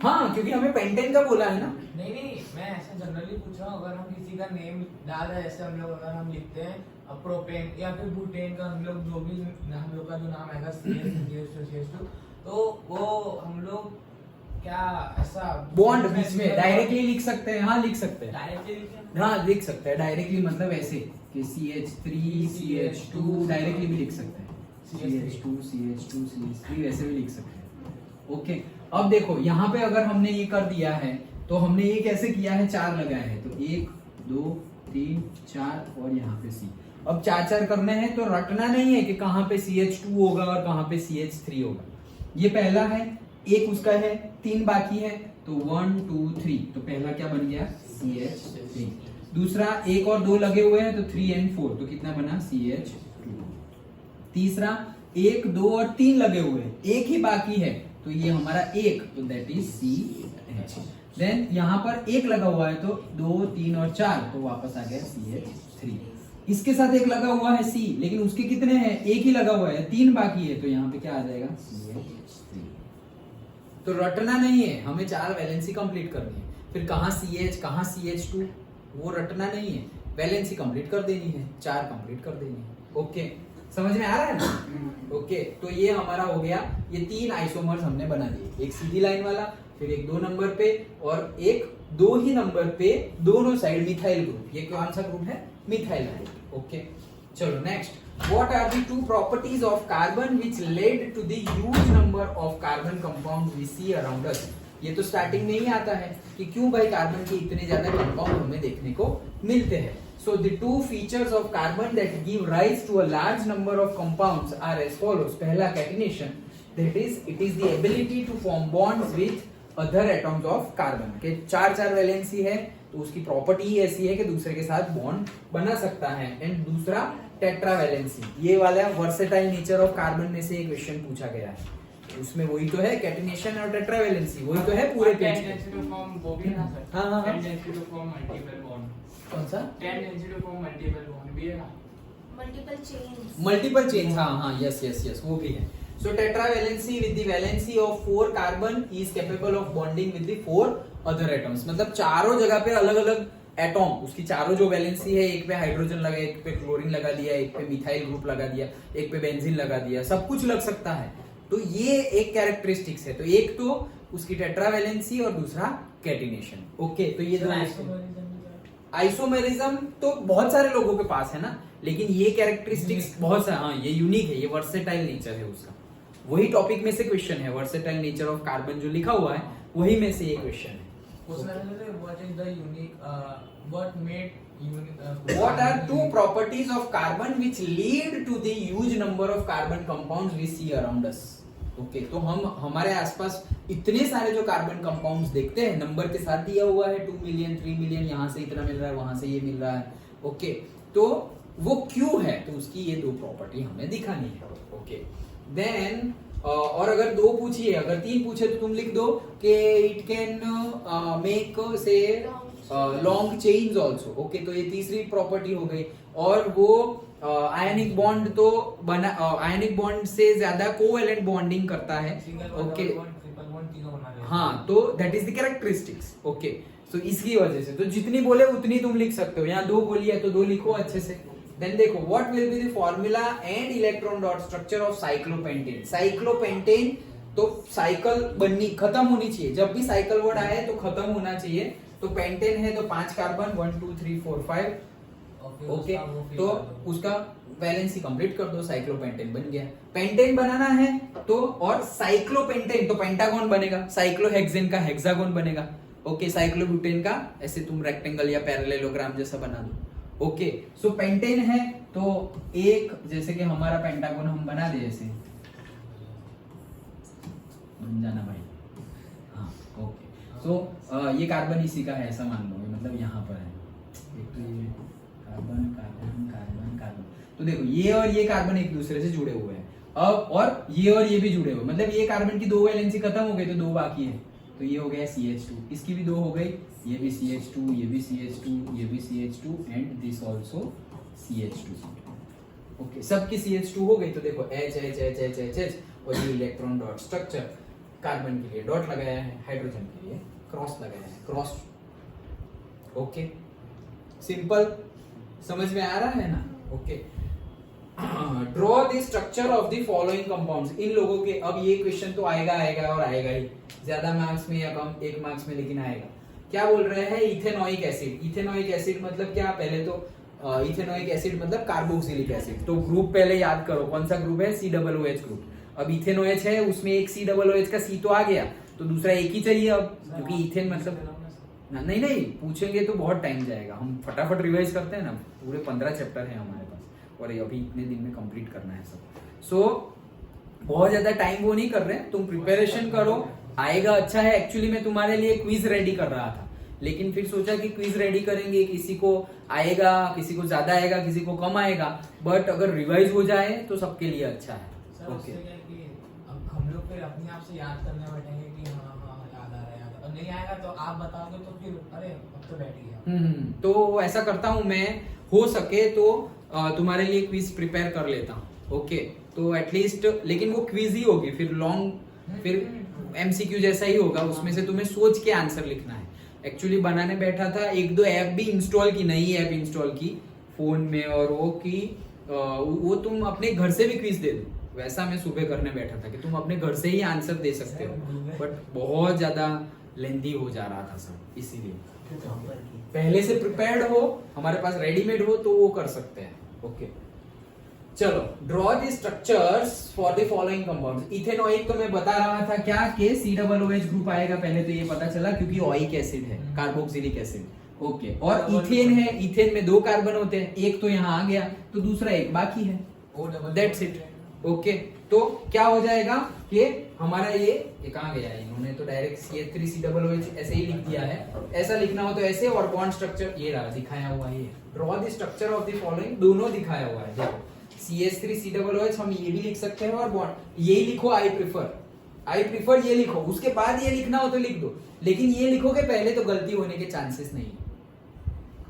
हाँ, क्योंकि हमें पेंटेन का बोला है ना। नहीं मैं ऐसा जनरली पूछ रहा हूँ, अगर हम किसी का नेम डाल रहे हैं, जैसे हम लोग अगर हम लिखते हैं प्रोपेन या फिर बुटेन का, हम लोग जो भी हम लोग का जो नाम आएगा CH2 तो वो हम लोग क्या ऐसा बॉन्ड बीच में डायरेक्टली लिख सकते हैं? हाँ लिख सकते हैं, डायरेक्टली हाँ लिख सकते हैं डायरेक्टली, मतलब ऐसे कि CH3 CH2 डायरेक्टली भी लिख सकते हैं, CH2 CH3 वैसे भी लिख सकते हैं। ओके, अब देखो यहाँ पे अगर हमने ये कर दिया है, तो हमने ये कैसे किया है, 4 लगाए हैं, तो 1 2 3 4 और यहाँ पे C। अब 4 4 करने हैं, तो रटना नहीं है कि कहाँ पे CH2 होगा और कहाँ पे CH3 होगा। ये पहला है, एक उसका है, 3 बाकी है, तो 1 2 3, तो पहला क्या बन गया CH3। दूसरा 1 और 2 लगे हुए हैं, तो 3 and 4, तो कितना बना CH2। तीसरा 1 2 और 3 लगे हुए हैं, एक ही बाकी है, तो ये हमारा 1, तो दैट इज CH। देन यहाँ पर 1 लगा हुआ है, तो 2 3 और 4, तो वापस आ गया CH3। इसके साथ 1 लगा हुआ है C, लेकिन उसके कितने हैं, 1 ही लगा हुआ है, 3 बाकी है, तो यहाँ पे क्या आ जाएगा CH3। तो रटना नहीं है, हमें 4 वैलेंसी कंप्लीट करनी है, फिर कहाँ CH कहाँ CH2 वो रटना नहीं है, वैलेंसी कंप्लीट कर देनी है, 4 कंप्लीट कर देनी है। ओके, समझ में आ रहा है ना? ओके, तो ये हमारा हो गया, ये 3 आइसोमर्स हमने बना दिए, एक सीधी लाइन वाला, फिर एक 2 नंबर पे और एक 2 ही नंबर पे दोनों साइड मिथाइल ग्रुप। ये कौन सा ग्रुप है, मिथाइल ग्रुप। ओके, चलो next, what are the 2 properties of carbon which led to the huge number of carbon compounds we see around us? ये तो स्टार्टिंग में ही आता है कि क्यों भाई कार्बन के इतने ज्यादा कंपाउंड हमें देखने को मिलते हैं। So the 2 features of carbon that give rise to a large number of compounds are as follows. पहला catenation, that is it is the ability to form bonds with other atoms of carbon। के 4 valency है, तो उसकी property ही ऐसी है कि दूसरे के साथ बॉन्ड बना सकता है। एंड दूसरा टेट्रावैलेंसी, ये वाला वर्सेटाइल नेचर ऑफ कार्बन में से एक क्वेश्चन पूछा गया है, उसमें वही तो है कैटिनेशन और टेट्रावैलेंसी, वही तो है पूरे पेज में। हाँ कौन सा मल्टीपल चेंज, हाँ यस वो भी है। So tetravalency with the valency of 4 carbon is capable of bonding with the 4 other atoms। मतलब चारों जगह पे अलग अलग एटॉम, उसकी चारों जो वैलेंसी है, एक पे हाइड्रोजन लगा, एक पे क्लोरीन लगा दिया, एक पे मिथाइल ग्रुप लगा दिया, एक पे बेंजीन लगा दिया, सब कुछ लग सकता है। तो ये एक कैरेक्टरिस्टिक्स है, तो एक तो उसकी टेट्रावैलेंसी और दूसरा कैटिनेशन। ओके, तो ये दो आइसोमेरिज्म तो बहुत सारे लोगों के पास है ना, लेकिन ये कैरेक्टरिस्टिक्स बहुत सारे, हाँ ये यूनिक है, ये वर्सेटाइल नेचर है उसका। वही टॉपिक में से क्वेश्चन है, वर्सेटाइल नेचर ऑफ कार्बन जो लिखा हुआ है वही में से ये क्वेश्चन है। What are 2 properties of carbon which lead to the huge number of carbon compounds we see around us? Okay, तो हम हमारे आसपास इतने सारे जो कार्बन कंपाउंड्स देखते हैं, नंबर के साथ दिया हुआ है 2 मिलियन 3 मिलियन, यहाँ से इतना मिल रहा है, वहां से ये मिल रहा है। ओके, तो वो क्यों है, तो उसकी ये 2 प्रॉपर्टी हमें दिखानी है। ओके, देन और अगर 2 पूछिए, अगर 3 पूछे तो तुम लिख दो कि इट कैन मेक से लॉन्ग चेन्स आल्सो। ओके, तो ये तीसरी प्रॉपर्टी हो गई। और वो आयनिक बॉन्ड तो बना, आयनिक बॉन्ड से ज्यादा कोवेलेंट बॉन्डिंग करता है। ओके, हाँ, तो that is the characteristics. Okay, तो इसकी वजह से तो जितनी बोले उतनी तुम लिख सकते हो। यहाँ 2 बोली है तो 2 लिखो अच्छे से। देन देखो, what will be the formula and electron dot structure of cyclopentane. Cyclopentane तो साइकिल बननी खत्म होनी चाहिए, जब भी साइकिल वर्ड आए तो खत्म होना चाहिए। तो पेंटेन है तो 5 कार्बन, 1 2 3 4 5। ओके, तो उसका वैलेंसी कंप्लीट कर दो, साइक्लोपेंटेन बन गया। पेंटेन बनाना है तो, और साइक्लोपेंटेन तो पेंटागन बनेगा, साइक्लोहेक्सेन का हेक्सागन बनेगा। ओके, साइक्लोब्यूटेन का ऐसे तुम रेक्टेंगल या पैरेललोग्राम जैसा बना दो। ओके, सो पेंटेन है तो एक, जैसे कि हमारा पेंटागन हम बना दे ऐसे बन जाना भाई। हाँ, ओके, सो ये कार्बन इसी का है ऐसा मान लो, मतलब यहाँ पर है एक तो ये कार्बन कार्बन कार्बन कार्बन। तो देखो ये और ये कार्बन एक दूसरे से जुड़े हुए हैं अब, और ये भी जुड़े हुए, मतलब ये कार्बन की 2 वैलेंसी खत्म हो गई तो 2 बाकी है। तो ये हो गया CH2, इसकी भी 2 हो गई, ये भी CH2, ये भी CH2, ये भी CH2 and this also CH2। Okay, सबकी CH2 हो गई। तो देखो H H H H H H, और ये इलेक्ट्रॉन डॉट स्ट्रक्चर, कार्बन के लिए डॉट लगाया है, हाइड्रोजन के लिए क्रॉस लगाया है, क्रॉस। ओके, सिंपल, समझ में आ रहा है ना? Okay, draw the structure of the following compounds. इन लोगों के, अब ये क्वेश्चन तो आएगा और आएगा ही, ज्यादा मार्क्स में या कम, 1 मार्क्स में, लेकिन आएगा। क्या बोल रहे हैं? Ethanoic acid. इथेनोइक एसिड मतलब क्या? पहले तो इथेनोइक एसिड मतलब कार्बोक्सिलिक एसिड। तो ग्रुप पहले याद करो, कौन सा ग्रुप है? COOH group. अब इथेनोएच है, उसमें एक COOH का C तो आ गया, तो दूसरा एक ही चाहिए अब, क्योंकि इथेन मतलब नहीं पूछेंगे तो बहुत टाइम जाएगा। हम फटाफट रिवाइज करते हैं ना, पूरे 15 चैप्टर है हमारे पास, और अभी इतने दिन में कंप्लीट करना है सब। सो बहुत ज्यादा टाइम वो नहीं कर रहे, तुम प्रिपरेशन करो, आएगा अच्छा है। एक्चुअली मैं तुम्हारे लिए क्विज रेडी कर रहा था, लेकिन फिर सोचा कि क्विज रेडी करेंगे, किसी को आएगा, किसी को ज्यादा आएगा, किसी को कम आएगा, बट अगर रिवाइज हो जाए तो सबके लिए अच्छा है। ओके, अब हम लोग फिर अपने आप से याद करने बैठेंगे कि हाँ याद आ रहा है, और नहीं आएगा तो आप बताओगे तो फिर अरे अब तो बैठ गया। तो ऐसा करता हूँ मैं, हो सके तो तुम्हारे लिए क्विज प्रिपेयर कर लेता हूँ। ओके, तो एटलीस्ट, लेकिन वो क्विज ही होगी, फिर लॉन्ग, फिर MCQ जैसा ही होगा, उसमें से तुम्हें सोच के आंसर लिखना है। एक्चुअली बनाने बैठा था, 1-2 ऐप भी इंस्टॉल की, नई ऐप इंस्टॉल की फोन में, और वो की वो तुम अपने घर से भी क्विज दे दो, वैसा मैं सुबह करने बैठा था कि तुम अपने घर से ही आंसर दे सकते हो, बट बहुत ज्यादा लेंथी हो जा रहा था सब, इसीलिए पहले से प्रिपेयर्ड हो, हमारे पास रेडीमेड हो तो वो कर सकते हैं। ओके, चलो, draw the structures for the following compounds. Ethanoic तो मैं बता रहा था क्या कि COOH ग्रुप आएगा पहले, तो ये पता चला क्योंकि ओइक एसिड है, कार्बोक्सिलिक एसिड। ओके, और इथेन है, इथेन में 2 कार्बन होते हैं, एक तो यहाँ आ गया तो दूसरा एक बाकी है, दैट्स इट। ओके, तो क्या हो जाएगा कि हमारा ये कहाँ गया है, इन्होंने तो डायरेक्ट CH3COOH ऐसे ही लिख दिया है, ऐसा लिखना हो तो ऐसे, और बॉन्ड स्ट्रक्चर ये रहा दिखाया हुआ, ये draw the structure of the following, दोनों दिखाया हुआ है। देखो CH3COOH हम ये भी लिख सकते हैं, और बॉन्ड यही लिखो, आई प्रिफर ये लिखो, उसके बाद ये लिखना हो तो लिख दो, लेकिन ये लिखोगे पहले तो गलती होने के चांसेस नहीं।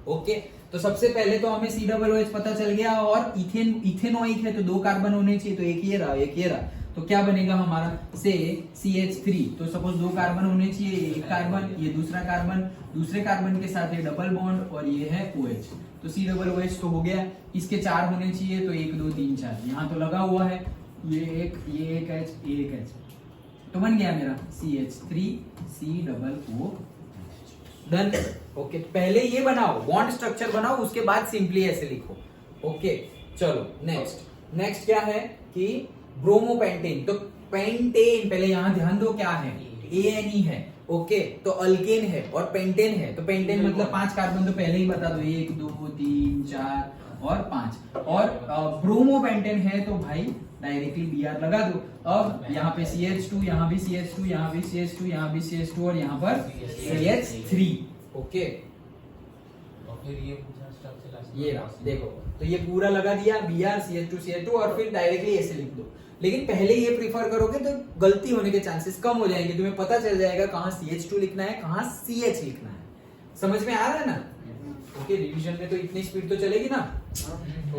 ओके, तो सबसे पहले तो हमें COOH पता चल गया, और इथेनोइक है तो 2 कार्बन होने चाहिए, तो एक ये रहा, तो क्या बनेगा हमारा से CH3, तो सपोज 2 कार्बन होने चाहिए, एक कार्बन, ये दूसरा कार्बन, दूसरे कार्बन के साथ ये डबल बॉन्ड, और ये है OH, तो COOH तो हो गया। इसके 4 होने चाहिए, तो 1 2 3 4, यहाँ तो लगा हुआ है, ये एक H, तो बन गया मेरा CH3COOH। डन। ओके, पहले ये बनाओ, बॉन्ड स्ट्रक्चर बनाओ, उसके बाद सिंपली ऐसे लिखो। ओके, चलो नेक्स्ट क्या है कि ब्रोमोपेंटेन। तो पेंटेन, पहले यहाँ ध्यान दो क्या है, ANE है। ओके, तो अल्केन है और पेंटेन है, तो पेंटेन मतलब 5 कार्बन, तो पहले ही बता दो, 1 2 3 4 और 5। और ब्रोमोपेंटेन है तो भाई डायरेक्टली Br लगा दो। अब यहाँ पे CH2, यहाँ भी CH2, यहाँ भी CH2, यहाँ भी CH2, और यहाँ पर CH3। ओके, और फिर ये पूछा स्ट्रक्चर, ये रहा, देखो, तो ये पूरा लगा दिया Br CH2 CH2, और फिर डायरेक्टली ऐसे लिख दो। लेकिन पहले ये प्रीफर करोगे तो गलती होने के चांसेस कम हो जाएंगे, तुम्हें पता चल जाएगा कहाँ CH2 लिखना है, कहाँ CH लिखना है। समझ में आ रहा है ना? ओके, रिवीजन में तो इतनी स्पीड तो चलेगी ना।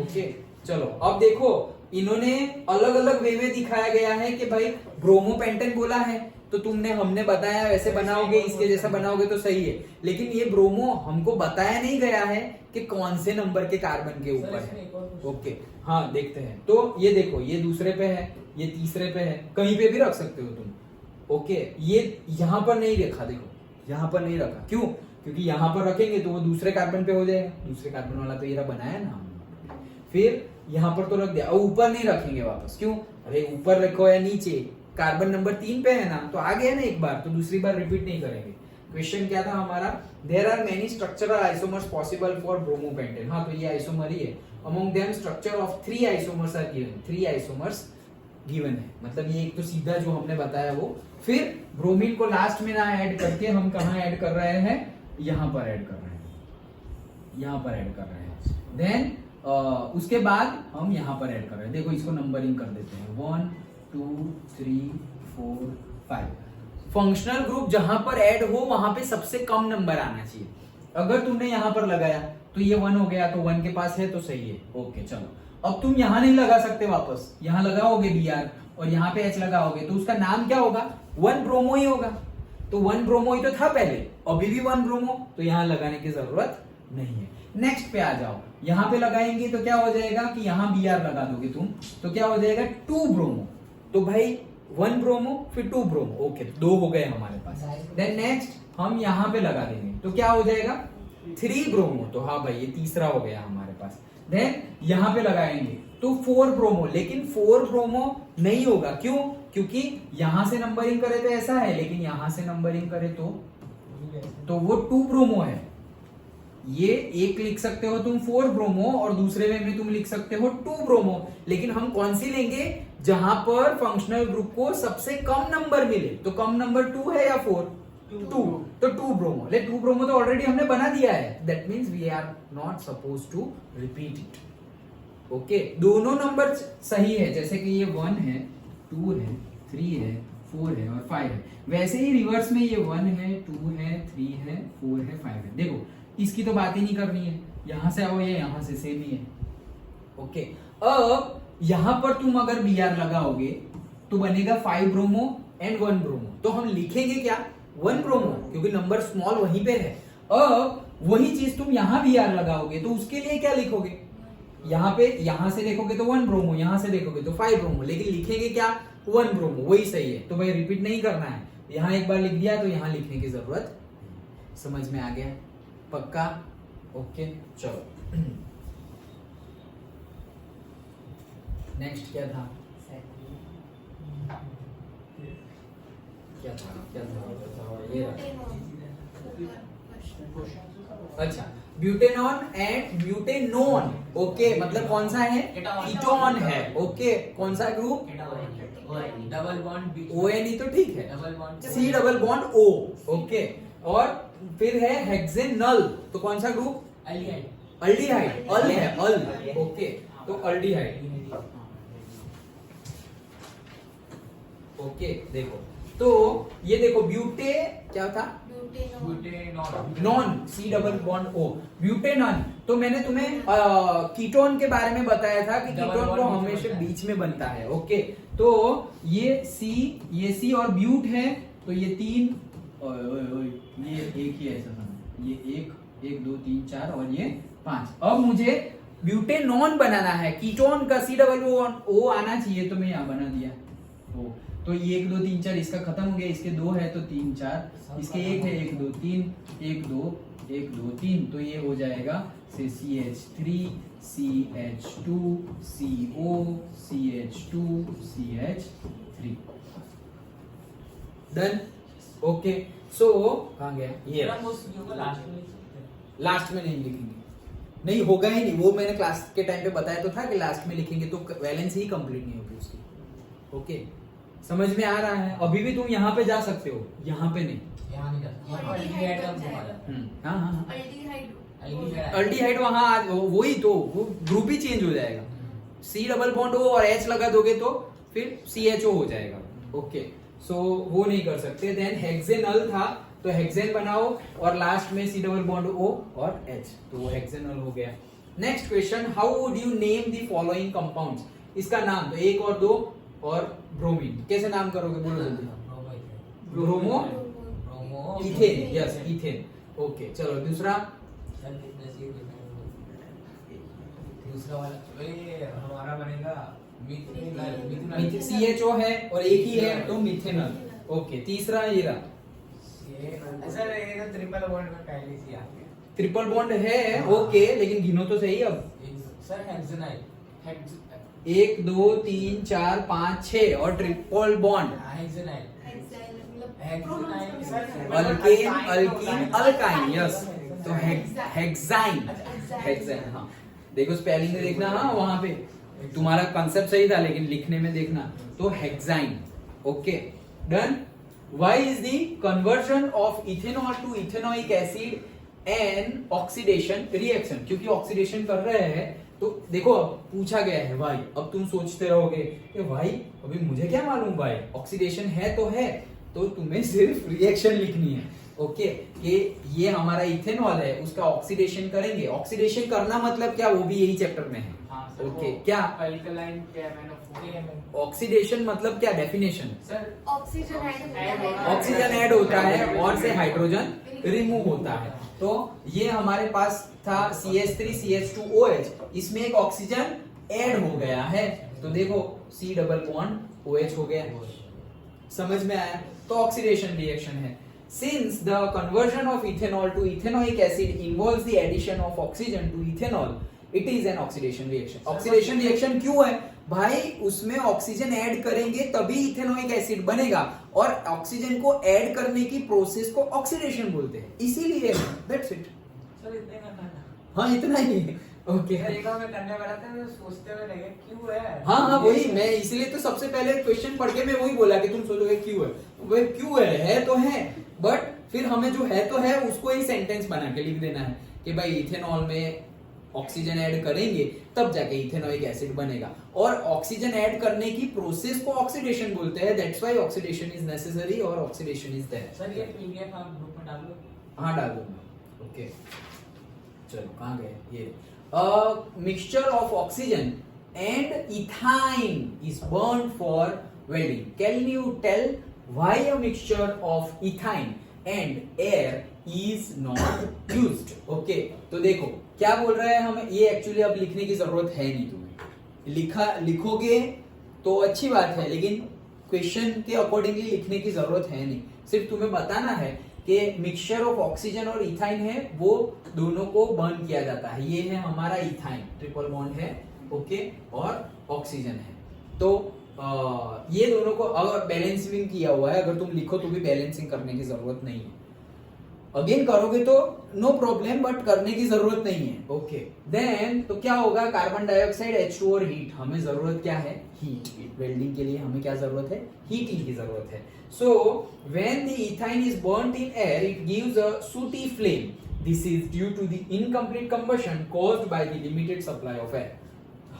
ओके चलो, अब देखो इन्होंने अलग अलग वे में दिखाया गया है कि भाई ब्रोमोपेंटेन बोला है तो तुमने हमने बताया वैसे बनाओगे, इसके जैसा बनाओगे तो सही है, लेकिन ये ब्रोमो हमको बताया नहीं गया है कि कौन से नंबर के कार्बन के ऊपर है। ओके हाँ देखते हैं। तो ये देखो, ये दूसरे पे है, ये तीसरे पे है, कहीं पे भी रख सकते हो तुम। ओके, ये यहाँ पर नहीं रखा, देखो यहाँ पर नहीं रखा, क्यों? क्योंकि यहाँ पर रखेंगे तो वो दूसरे कार्बन पे हो जाएगा, दूसरे कार्बन वाला तो ये बनाया ना हमने। फिर यहाँ पर तो रख दिया, और ऊपर नहीं रखेंगे वापस, क्यों? अरे ऊपर रखो या नीचे, कार्बन नंबर 3 पे है ना, तो आ गया ना एक बार, तो दूसरी बार रिपीट नहीं करेंगे। क्वेश्चन क्या था हमारा? There are many structural isomers possible for bromopentane. हाँ तो ये आइसोमर ही है। Among them structure of 3 isomers are given, 3 isomers given है, मतलब ये एक तो सीधा जो हमने बताया वो। फिर ब्रोमीन को लास्ट में ना ऐड करके हम कहाँ ऐड कर रहे हैं? यहाँ पर ऐड कर रहे हैं, यहाँ पर ऐड कर रहे हैं। देन उसके बाद हम यहाँ पर ऐड कर रहे हैं। देखो इसको नंबरिंग कर देते हैं, 1 2 3 4 5। फंक्शनल ग्रुप जहां पर ऐड हो वहां पे सबसे कम नंबर आना चाहिए। अगर तुमने यहाँ पर लगाया तो ये 1 हो गया, तो 1 के पास है तो सही है। ओके चलो, अब तुम यहाँ नहीं लगा सकते वापस, यहाँ लगाओगे Br और यहाँ पे H लगाओगे तो उसका नाम क्या होगा? 1 ब्रोमो ही होगा। तो 1 ब्रोमो ही तो था पहले, अभी भी 1 ब्रोमो, तो यहाँ लगाने की जरूरत नहीं है। नेक्स्ट पे आ जाओ, यहाँ पे लगाएंगे तो क्या हो जाएगा कि यहाँ Br लगा दोगे तुम तो क्या हो जाएगा? 2 ब्रोमो। तो भाई 1 ब्रोमो फिर 2 ब्रोमो, ओके 2 हो गए हमारे पास। देन नेक्स्ट हम यहाँ पे लगा देंगे तो क्या हो जाएगा? 3 ब्रोमो। तो हाँ भाई ये तीसरा हो गया हमारे पास। देन यहाँ पे लगाएंगे तो 4 ब्रोमो, लेकिन 4 ब्रोमो नहीं होगा, क्यों? क्योंकि यहाँ से नंबरिंग करे तो ऐसा है, लेकिन यहाँ से नंबरिंग करे तो वो 2 ब्रोमो है। ये एक लिख सकते हो तुम 4 ब्रोमो और दूसरे वे में तुम लिख सकते हो 2 ब्रोमो, लेकिन हम कौन सी लेंगे? जहां पर फंक्शनल ग्रुप को सबसे कम नंबर मिले। तो कम नंबर 2 है या 4? 2, तो 2 ब्रोमो। ले 2 ब्रोमो तो ऑलरेडी हमने बना दिया है, that means we are not suppose to repeat it. Okay, दोनों नंबर सही है, जैसे कि ये 1 है, 2 है, 3 है, 4 है और 5 है, वैसे ही रिवर्स में ये 1 है, 2 है, 3 है, 4 है, 5 है। देखो इसकी तो बात ही नहीं करनी है, यहां से आओ, ये यहां से सेम ही है। ओके, अब यहां पर तुम अगर Br लगाओगे तो बनेगा 5 ब्रोमो एंड 1 ब्रोमो। तो हम लिखेंगे क्या? 1 ब्रोमो, क्योंकि नंबर स्मॉल वहीं पे है। अब वही चीज तुम यहां Br लगाओगे तो उसके लिए क्या लिखोगे? यहाँ पे यहां से देखोगे तो 1 ब्रोमो, यहां से देखोगे तो 5 ब्रोमो, लेकिन लिखेंगे क्या? 1 ब्रोमो, वही सही है। तो भाई रिपीट नहीं करना है, यहां एक बार लिख दिया तो यहां लिखने की जरूरत। समझ में आ गया? पक्का? ओके चलो नेक्स्ट क्या था? ये अच्छा, ब्यूटेनॉन एंड ब्यूटेनोन। ओके, मतलब कौन सा है? कीटोन है। ओके, कौन सा ग्रुप? डबल बॉन्ड ON ही तो ठीक है, double bond C double bond O। Okay, और फिर है हेक्सेनल, तो कौन सा ग्रुप? एल्डिहाइड। अल्डिहाइड, अल है, अल। ओके, तो अल्डिहाइड। ओके देखो, तो ये देखो ब्यूटे क्या था? Non, C double bond O, butanone. तो मैंने तुम्हें कीटोन के बारे में बताया था कि कीटोन तो हमेशा बीच में बनता है। ओके, तो ये C और ब्यूट है, तो ये 3 ये एक ही ऐसा समझ, ये 1 2 3 4 और ये 5। अब मुझे ब्यूटेनॉन बनाना है, कीटोन का C डबल O आना चाहिए, तो मैं यहाँ बना दिया O। तो 1 2 3 4 इसका खत्म हो गया, इसके 2 है तो 3 4, इसके 1 है 1 2 3, 1 2 1 2 3, तो ये हो जाएगा से CH3 CH2 CO CH2 CH3। Done. Okay, सो कहाँ गया ये? लास्ट में नहीं लिखेंगे, नहीं होगा ही नहीं, वो मैंने क्लास के टाइम पे बताया तो था कि लास्ट में लिखेंगे तो वैलेंस ही कंप्लीट नहीं होगी उसकी। ओके, समझ में आ रहा है? अभी भी तुम यहाँ पे जा सकते हो, यहाँ पे नहीं। हाँ, अल्डिहाइड वहां वही तो वो ग्रुप ही चेंज हो जाएगा। C डबल बॉन्ड O और H लगा दोगे तो फिर CHO हो जाएगा। ओके, सो वो नहीं कर सकते। देन हेक्सेनल था तो हेक्सेन बनाओ और लास्ट में C डबल बॉन्ड O और H, तो वो हेक्सेनल हो गया। Next question, how would you name the following compounds? इसका नाम तो 1 और 2 और ब्रोमीन, कैसे नाम करोगे बोलो जल्दी। Bromo ethane, yes ethane. Okay चलो दूसरा वाला ये हमारा बनेगा CHO है और एक ही है तो मिथेनॉल। ओके तीसरा ये रहा, सर ये तो ट्रिपल बॉन्ड में पहले से आ गया। ट्रिपल बॉन्ड है ओके, लेकिन गिनो तो सही अब। सर हेक्सेनाइल 1 2 3 4 5 6 और triple bond hexenyl alkane alkene alkyne, yes तो हेक्साइन हेक्साइन। हाँ देखो स्पेलिंग में देखना, हाँ वहां पे तुम्हारा कंसेप्ट सही था लेकिन लिखने में देखना, तो hexyne. Okay done. Why is the conversion of ethanol to ethanoic acid an oxidation reaction? क्योंकि ऑक्सीडेशन कर रहे हैं तो देखो अब पूछा गया है व्हाई। अब तुम सोचते रहोगे कि व्हाई, अभी मुझे क्या मालूम व्हाई, ऑक्सीडेशन है तो तुम्हें सिर्फ रिएक्शन लिखनी है। ओके ये हमारा इथेनॉल है, उसका ऑक्सीडेशन करेंगे। ऑक्सीडेशन करना मतलब क्या, वो भी यही चैप्टर में है। ओके क्या अल्कलाइन KMnO4 ऑक्सीडेशन मतलब क्या, डेफिनेशन? सर ऑक्सीजन ऐड होता है और से हाइड्रोजन रिमूव होता है। तो ये हमारे पास था CH3 CH2OH, इसमें एक ऑक्सीजन ऐड हो गया है तो देखो C डबल बॉन्ड OH हो गया। समझ में आया? तो ऑक्सीडेशन रिएक्शन है। Since the conversion of ethanol to ethanoic acid involves the addition of oxygen to ethanol, it is an oxidation reaction. Oxidation reaction क्यों है भाई? उसमें ऑक्सीजन ऐड करेंगे तभी इथेनोइक एसिड बनेगा और ऑक्सीजन को ऐड करने की प्रोसेस को ऑक्सीडेशन बोलते हैं, इसीलिए दैट्स इट। सर इतने करना था। हाँ इतना ही है। ओके एक बार मैं करने वाला था तो सोचते हुए लगे क्यों है। हाँ वही मैं इसलिए तो सबसे पहले क्वेश्चन पढ़ के मैं वही बोला कि तुम सोचोगे क्यों है, वही क्यों है तो है, बट फिर हमें जो है तो है उसको ही सेंटेंस बना के लिख देना है कि भाई इथेनॉल में ऑक्सीजन ऐड करेंगे तब जाके इथेनोइक एसिड बनेगा और ऑक्सीजन ऐड करने की प्रोसेस को ऑक्सीडेशन बोलते हैं। That's why oxidation is necessary और ऑक्सीडेशन इज देयर। सर ये PDF आप ग्रुप में डाल दो। हाँ डाल दूंगा। ओके चलो कहाँ गए ये, mixture of oxygen and ethyne is burn for welding. Can you tell why a mixture of ethyne and air is not used? Okay तो देखो क्या बोल रहा है हमें, ये एक्चुअली अब लिखने की जरूरत है नहीं, तुम्हें लिखोगे तो अच्छी बात है लेकिन क्वेश्चन के अकॉर्डिंगली लिखने की जरूरत है नहीं। सिर्फ तुम्हें बताना है कि मिक्सचर ऑफ ऑक्सीजन और इथाइन है, वो दोनों को बर्न किया जाता है। ये है हमारा इथाइन, ट्रिपल बॉन्ड है ओके और ऑक्सीजन है। तो ये दोनों को अगर बैलेंसिंग किया हुआ है, अगर तुम लिखो तो भी बैलेंसिंग करने की जरूरत नहीं है। अगेन करोगे तो नो प्रॉब्लम, बट करने की जरूरत नहीं है। ओके देन तो क्या होगा, कार्बन डाइऑक्साइड H2 और हीट। हमें जरूरत क्या है, हीट। वेल्डिंग के लिए हमें क्या जरूरत है, हीटिंग की जरूरत है। So when the ethyne is burned in air it gives a sooty flame. This is due to the incomplete combustion caused by the limited supply of air.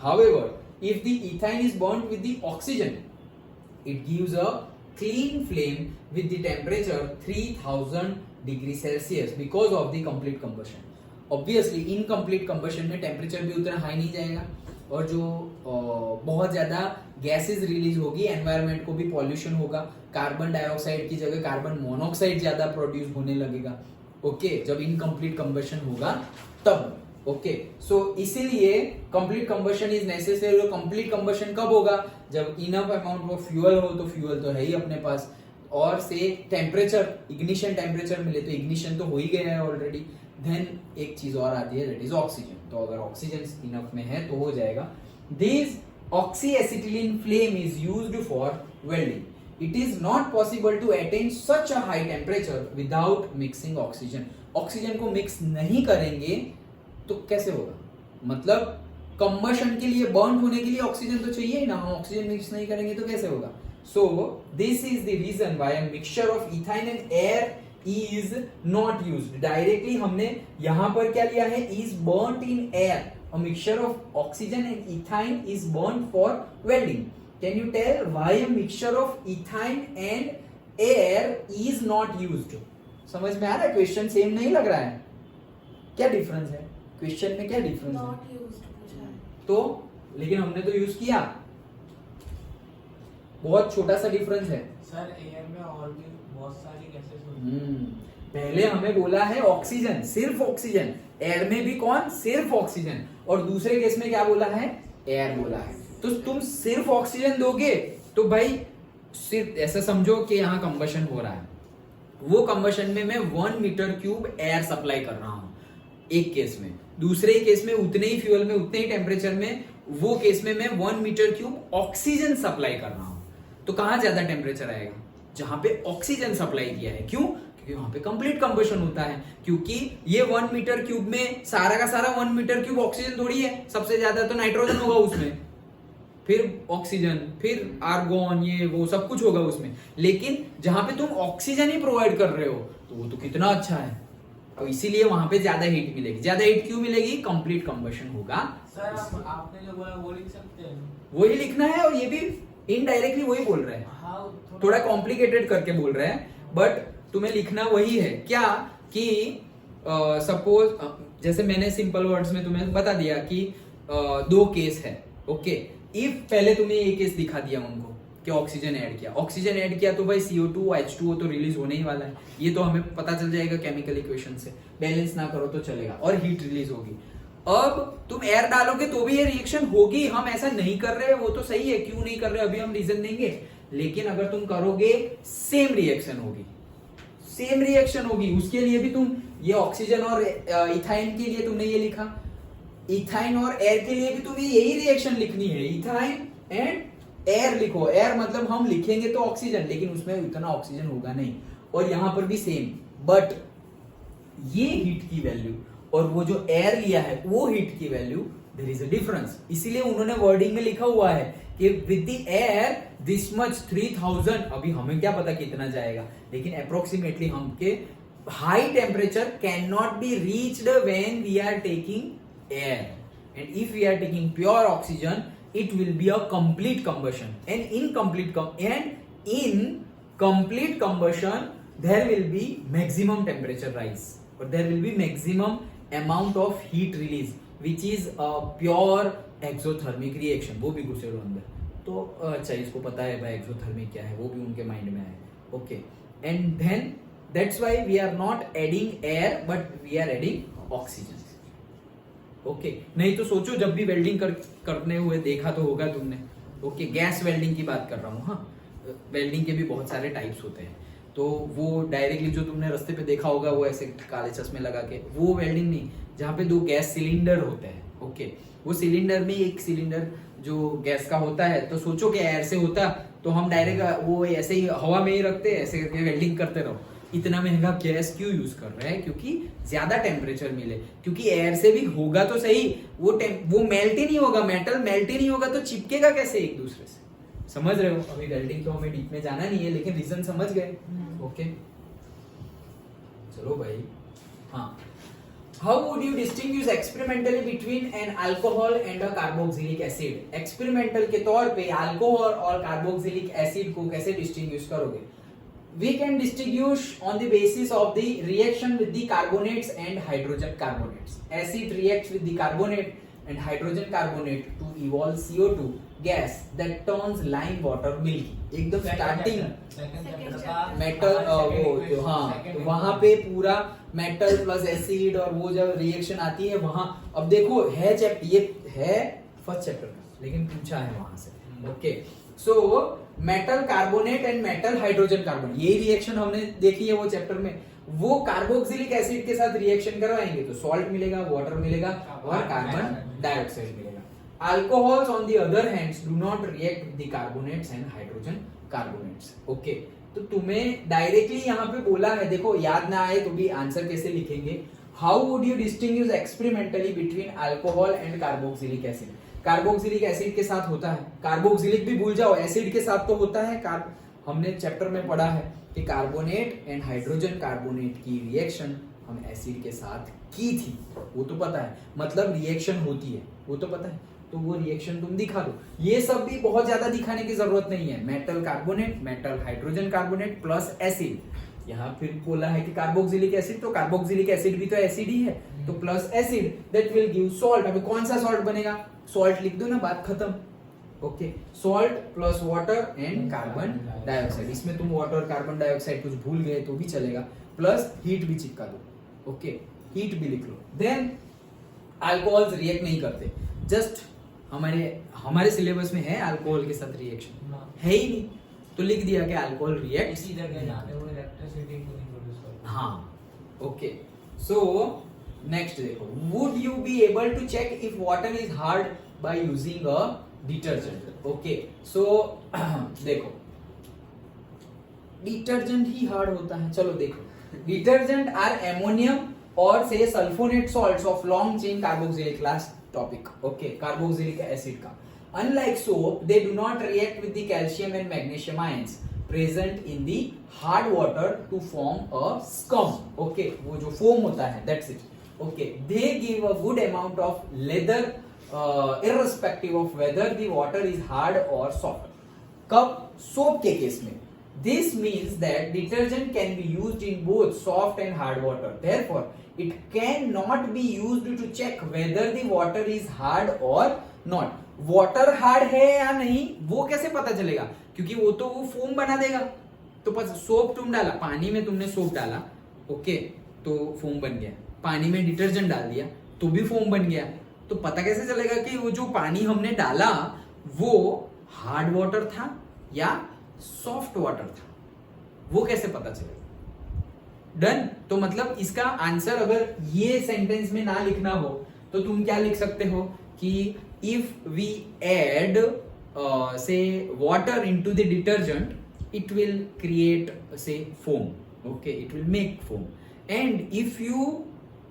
However if the ethane is burnt with the oxygen it gives a clean flame with the temperature 3000 degree Celsius because of the complete combustion. Obviously incomplete combustion में temperature भी उतना high नहीं जाएगा और जो बहुत ज्यादा gases release होगी, एनवायरनमेंट को भी पॉल्यूशन होगा, कार्बन डाइऑक्साइड की जगह कार्बन मोनोऑक्साइड ज्यादा प्रोड्यूस होने लगेगा। ओके जब इनकम्प्लीट कंबशन होगा तब। ओके सो इसीलिए कंप्लीट कंबशन इज नेसेसरी। और कंप्लीट कंबशन कब होगा, जब इनफ अमाउंट ऑफ फ्यूल हो, तो फ्यूल तो है ही अपने पास, और से टेम्परेचर इग्निशन टेम्परेचर मिले, तो इग्निशन तो हो ही गया है ऑलरेडी। देन एक चीज और आती है दैट इज ऑक्सीजन। तो अगर ऑक्सीजन इनफ में है तो हो जाएगा। This oxyacetylene flame is used for welding. It is not possible to attain such a high temperature without mixing oxygen. Oxygen को मिक्स नहीं करेंगे तो कैसे होगा, मतलब कंबशन के लिए, बर्न होने के लिए ऑक्सीजन तो चाहिए ही ना, हम ऑक्सीजन मिक्स नहीं करेंगे तो कैसे होगा। So this is the reason why a mixture of ethyne and air is not used. Directly हमने यहां पर क्या लिया है, is burned in air. A mixture of oxygen and ethyne is burned for welding. Can you tell why a mixture of ethyne and air is not used? समझ में आ रहा है? क्वेश्चन सेम नहीं लग रहा है? क्या डिफरेंस है क्वेश्चन में? क्या डिफरेंस है? नॉट यूज्ड पूछा है। तो लेकिन हमने तो यूज किया, बहुत छोटा सा डिफरेंस है। सर एयर में और भी बहुत सारी गैसेस होती हैं। पहले हमें बोला है ऑक्सीजन, सिर्फ ऑक्सीजन। एयर में भी कौन? सिर्फ ऑक्सीजन। और दूसरे केस में क्या बोला है? एयर बोला है। तो तुम सिर्फ ऑक्सीजन दोगे तो भाई सिर्फ ऐसा समझो कि यहाँ कंबशन हो रहा है। वो कंबशन में मैं 1 मीटर क्यूब एयर सप्लाई कर रहा हूं एक केस में, दूसरे केस में उतने ही फ्यूल में उतने ही टेम्परेचर में वो केस में मैं 1 मीटर क्यूब ऑक्सीजन सप्लाई कर रहा हूं। तो कहां ज्यादा टेम्परेचर आएगा? जहां पे ऑक्सीजन सप्लाई किया है। क्यों? क्योंकि वहां पे कंप्लीट कंबशन होता है। क्योंकि ये 1 मीटर क्यूब में सारा का सारा 1 मीटर क्यूब ऑक्सीजन थोड़ी है, सबसे ज्यादा तो नाइट्रोजन होगा उसमें, फिर ऑक्सीजन, फिर आर्गोन, ये वो सब कुछ होगा उसमें। लेकिन जहां पे तुम ऑक्सीजन ही प्रोवाइड कर रहे हो तो वो तो कितना अच्छा है। तो इसीलिए वहां पे ज्यादा हीट मिलेगी। ज्यादा हीट क्यों मिलेगी? कंप्लीट कंबशन होगा। सर आपने जो बोला वो लिख सकते हैं। वही लिखना है, और ये भी इनडायरेक्टली वही बोल रहे हैं, हाँ थोड़ा कॉम्प्लिकेटेड करके बोल रहे हैं, बट तुम्हें लिखना वही है। क्या कि सपोज जैसे मैंने सिंपल वर्ड्स में तुम्हें बता दिया कि 2 केस है। ओके, इफ पहले तुम्हें एक केस दिखा दिया उनको कि ऑक्सीजन ऐड किया, ऑक्सीजन ऐड किया तो भाई CO2 H2O तो रिलीज होने ही वाला है। ये तो हमें पता चल जाएगा केमिकल इक्वेशन से। बैलेंस ना करो तो चलेगा, और हीट रिलीज होगी। अब तुम एयर डालोगे तो भी ये रिएक्शन होगी। हम ऐसा नहीं कर रहे, वो तो सही है, क्यों नहीं कर रहे अभी हम रीजन देंगे। लेकिन अगर तुम करोगे सेम रिएक्शन होगी, सेम रिएक्शन होगी। उसके लिए भी तुम ये ऑक्सीजन और इथाइन के लिए तुमने ये लिखा, इथाइन और एयर के लिए भी तुम्हें यही रिएक्शन लिखनी है। इथाइन एंड एयर लिखो। एयर मतलब हम लिखेंगे तो ऑक्सीजन, लेकिन उसमें इतना ऑक्सीजन होगा नहीं। और यहां पर भी सेम, बट ये हीट की वैल्यू और वो जो एयर लिया है वो हीट की value, there is a difference. इसीलिए उन्होंने वर्डिंग में लिखा हुआ है कि with the air this much 3000। अभी हमें क्या पता कितना जाएगा, लेकिन अप्रोक्सीमेटली हमके high temperature can not be reached when we are taking air, and if we are taking pure oxygen it will be a complete combustion, and in complete combustion there will be maximum temperature rise, or there will be maximum amount of heat release, which is a pure exothermic reaction। वो भी घुसे लो अंदर तो अच्छा, इसको पता है भाई एक्सोथर्मिक क्या है, वो भी उनके माइंड में है। Okay, and then that's why we are not adding air but we are adding oxygen. Okay, नहीं तो सोचो जब भी वेल्डिंग करने हुए देखा तो होगा तुमने। ओके, गैस वेल्डिंग की बात कर रहा हूँ। हाँ, वेल्डिंग के भी बहुत सारे टाइप्स होते हैं। तो वो डायरेक्टली जो तुमने रास्ते पे देखा होगा वो ऐसे काले चश्मे लगा के, वो वेल्डिंग नहीं, जहाँ पे 2 गैस सिलेंडर होते हैं। ओके, वो सिलेंडर में एक सिलेंडर जो गैस का होता है, तो सोचो कि एयर से होता तो हम डायरेक्ट वो ऐसे ही हवा में ही रखते, ऐसे करके वेल्डिंग करते रहो। इतना महंगा गैस क्यों यूज कर रहे हैं? क्योंकि ज्यादा टेम्परेचर मिले। क्योंकि एयर से भी होगा तो सही, वो मेल्ट ही नहीं होगा, मेटल मेल्ट ही नहीं होगा तो चिपकेगा कैसे एक दूसरे से? समझ रहे हो? अभी वेल्डिंग तो हमें डीप में जाना नहीं है, लेकिन रीजन समझ गए। ओके, चलो भाई। हाँ, how would you distinguish experimentally between an alcohol and a carboxylic acid? Experimental के तौर पे अल्कोहल और कार्बोक्सिलिक एसिड को कैसे डिस्टिंग्विश करोगे? We can distinguish on the basis of the reaction with the carbonates and hydrogen carbonates. Acid reacts with the carbonate and hydrogen carbonate to evolve CO2 gas that turns lime water milky. एकदम starting metal वो हाँ, वहां पे पूरा metal plus acid और वो जब reaction आती है वहां, अब देखो है चैप्टर, ये है फर्स्ट चैप्टर का, लेकिन पूछा है वहां से। Okay, so metal carbonate and metal hydrogen carbonate, ये रिएक्शन हमने देखी है वो चैप्टर में। वो कार्बोक्सिलिक एसिड के साथ रिएक्शन करवाएंगे तो सॉल्ट मिलेगा, वाटर मिलेगा और कार्बन डाइऑक्साइड मिलेगा। Alcohols on the other hands do not react with the carbonates and hydrogen carbonates. Okay, तो तुम्हें डायरेक्टली यहाँ पे बोला है, देखो याद ना आए तो भी आंसर कैसे लिखेंगे? How would you distinguish experimentally between alcohol and carboxylic acid? Carboxylic acid के साथ होता है, कार्बोक्सिलिक भी भूल जाओ, एसिड के साथ तो होता है। हमने चैप्टर में पढ़ा है कि कार्बोनेट एंड हाइड्रोजन कार्बोनेट की रिएक्शन हम एसिड के साथ की थी, वो तो पता है, मतलब रिएक्शन होती है वो तो पता है। तो वो रिएक्शन तुम दिखा दो। ये सब भी बहुत ज्यादा दिखाने की जरूरत नहीं है। Metal carbonate, metal hydrogen carbonate plus acid, यहाँ फिर बोला है कि कार्बोक्सिलिक एसिड, तो कार्बोक्सिलिक एसिड भी तो एसिड ही है, तो plus acid that will give salt. अभी कौन सा सॉल्ट बनेगा, सॉल्ट लिख दो ना, बात खत्म। Okay, salt plus water and carbon dioxide, इसमें तुम वाटर कार्बन डाइऑक्साइड कुछ भूल गए तो भी चलेगा, प्लस हीट भी चिपका दो। ओके, हीट भी लिख लो। देन अल्कोहल्स रिएक्ट नहीं करते, जस्ट हमारे सिलेबस में है अल्कोहल के साथ रिएक्शन है ही नहीं, तो लिख दिया कि अल्कोहल रिएक्ट इसी जगह जाते वो इलेक्ट्रिसिटी को नहीं प्रोड्यूस करता। हाँ, ओके। सो नेक्स्ट देखो, would you be able to check if water is hard by using a detergent? Okay, so देखो डिटर्जेंट ही हार्ड होता है। चलो देखो, डिटर्जेंट आर एमोनियम और से sulphonate salts of long chain carboxylic, last topic. Okay, carboxylic acid का। Unlike soap, they do not react with the calcium and magnesium ions present in the hard water to form a scum. Okay, वो जो foam होता है, that's it. Okay, they give a good amount of lather, irrespective of whether the water is hard or soft. कब? soap के case में. This means that detergent can be used in both soft and hard water. Therefore, it cannot be used to check whether the water is hard or not. Water hard है या नहीं वो कैसे पता चलेगा, क्योंकि वो तो वो फोम बना देगा। तो सोप तुम डाला, पानी में तुमने सोप डाला, ओके, तो फोम बन गया। पानी में डिटर्जेंट डाल दिया तो भी फोम बन गया। तो पता कैसे चलेगा कि वो जो पानी हमने डाला वो हार्ड वाटर था या सॉफ्ट वाटर था, वो कैसे पता चलेगा? डन। तो मतलब इसका आंसर अगर ये सेंटेंस में ना लिखना हो तो तुम क्या लिख सकते हो कि if we add say water into the detergent, it will create say foam. Okay, it will make foam. And if you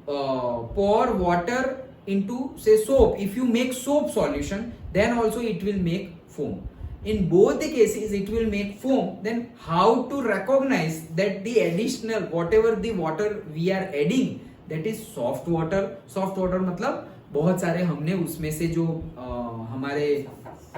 pour water into say soap, if you make soap solution, then also it will make foam. In both the cases it will make foam. Then how to recognize that the additional whatever the water we are adding, that is soft water. Soft water मतलब बहुत सारे हमने उसमें से जो हमारे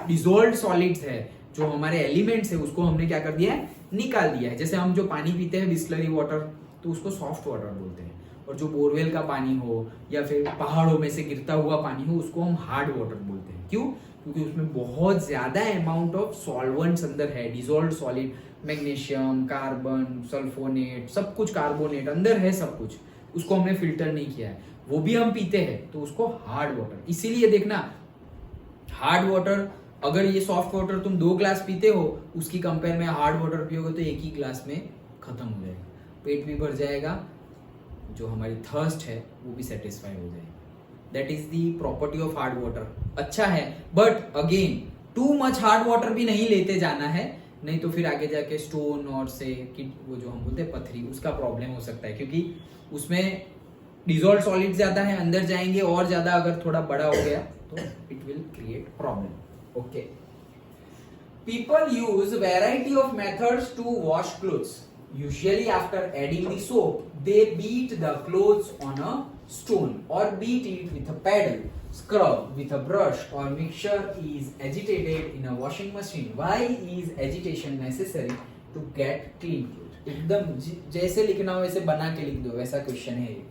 dissolved solids है, जो हमारे एलिमेंट्स है, उसको हमने क्या कर दिया है, निकाल दिया है। जैसे हम जो पानी पीते हैं बिस्लरी वाटर, तो उसको सॉफ्ट वाटर बोलते हैं, और जो बोरवेल का पानी हो या फिर पहाड़ों में से गिरता हुआ पानी हो उसको हम हार्ड वाटर बोलते हैं। क्यों? क्योंकि उसमें बहुत ज्यादा अमाउंट ऑफ सॉल्वेंट्स अंदर है, dissolved solid, magnesium, carbon, sulphonate, सब कुछ, कार्बोनेट अंदर है, सब कुछ, उसको हमने फिल्टर नहीं किया है, वो भी हम पीते हैं, तो उसको हार्ड वाटर। इसीलिए देखना, हार्ड वाटर अगर ये सॉफ्ट वाटर तुम 2 ग्लास पीते हो, उसकी कंपेयर में हार्ड वाटर पियोगे तो एक ही ग्लास में खत्म हो जाएगा, पेट भी भर जाएगा, जो हमारी थर्स्ट है वो भी सेटिस्फाई हो जाएगी। That is the property of hard water. अच्छा है, but again too much hard water भी नहीं लेते जाना है, नहीं तो फिर आगे जाके स्टोन और से वो जो हम बोलते हैं पथरी, उसका प्रॉब्लम हो सकता है, क्योंकि उसमें डिसॉल्व सॉलिड ज्यादा है, अंदर जाएंगे और ज्यादा अगर थोड़ा बड़ा हो गया तो it will create problem. Okay, people use variety of methods to wash clothes. Usually after adding the soap, they beat the clothes on a stone or beat it with a paddle, scrub with a brush, or mixture is agitated in a washing machine. Why is agitation necessary to get clean clothes? एकदम जैसे लिखना हो वैसे बना के लिख दो, वैसा क्वेश्चन है ये।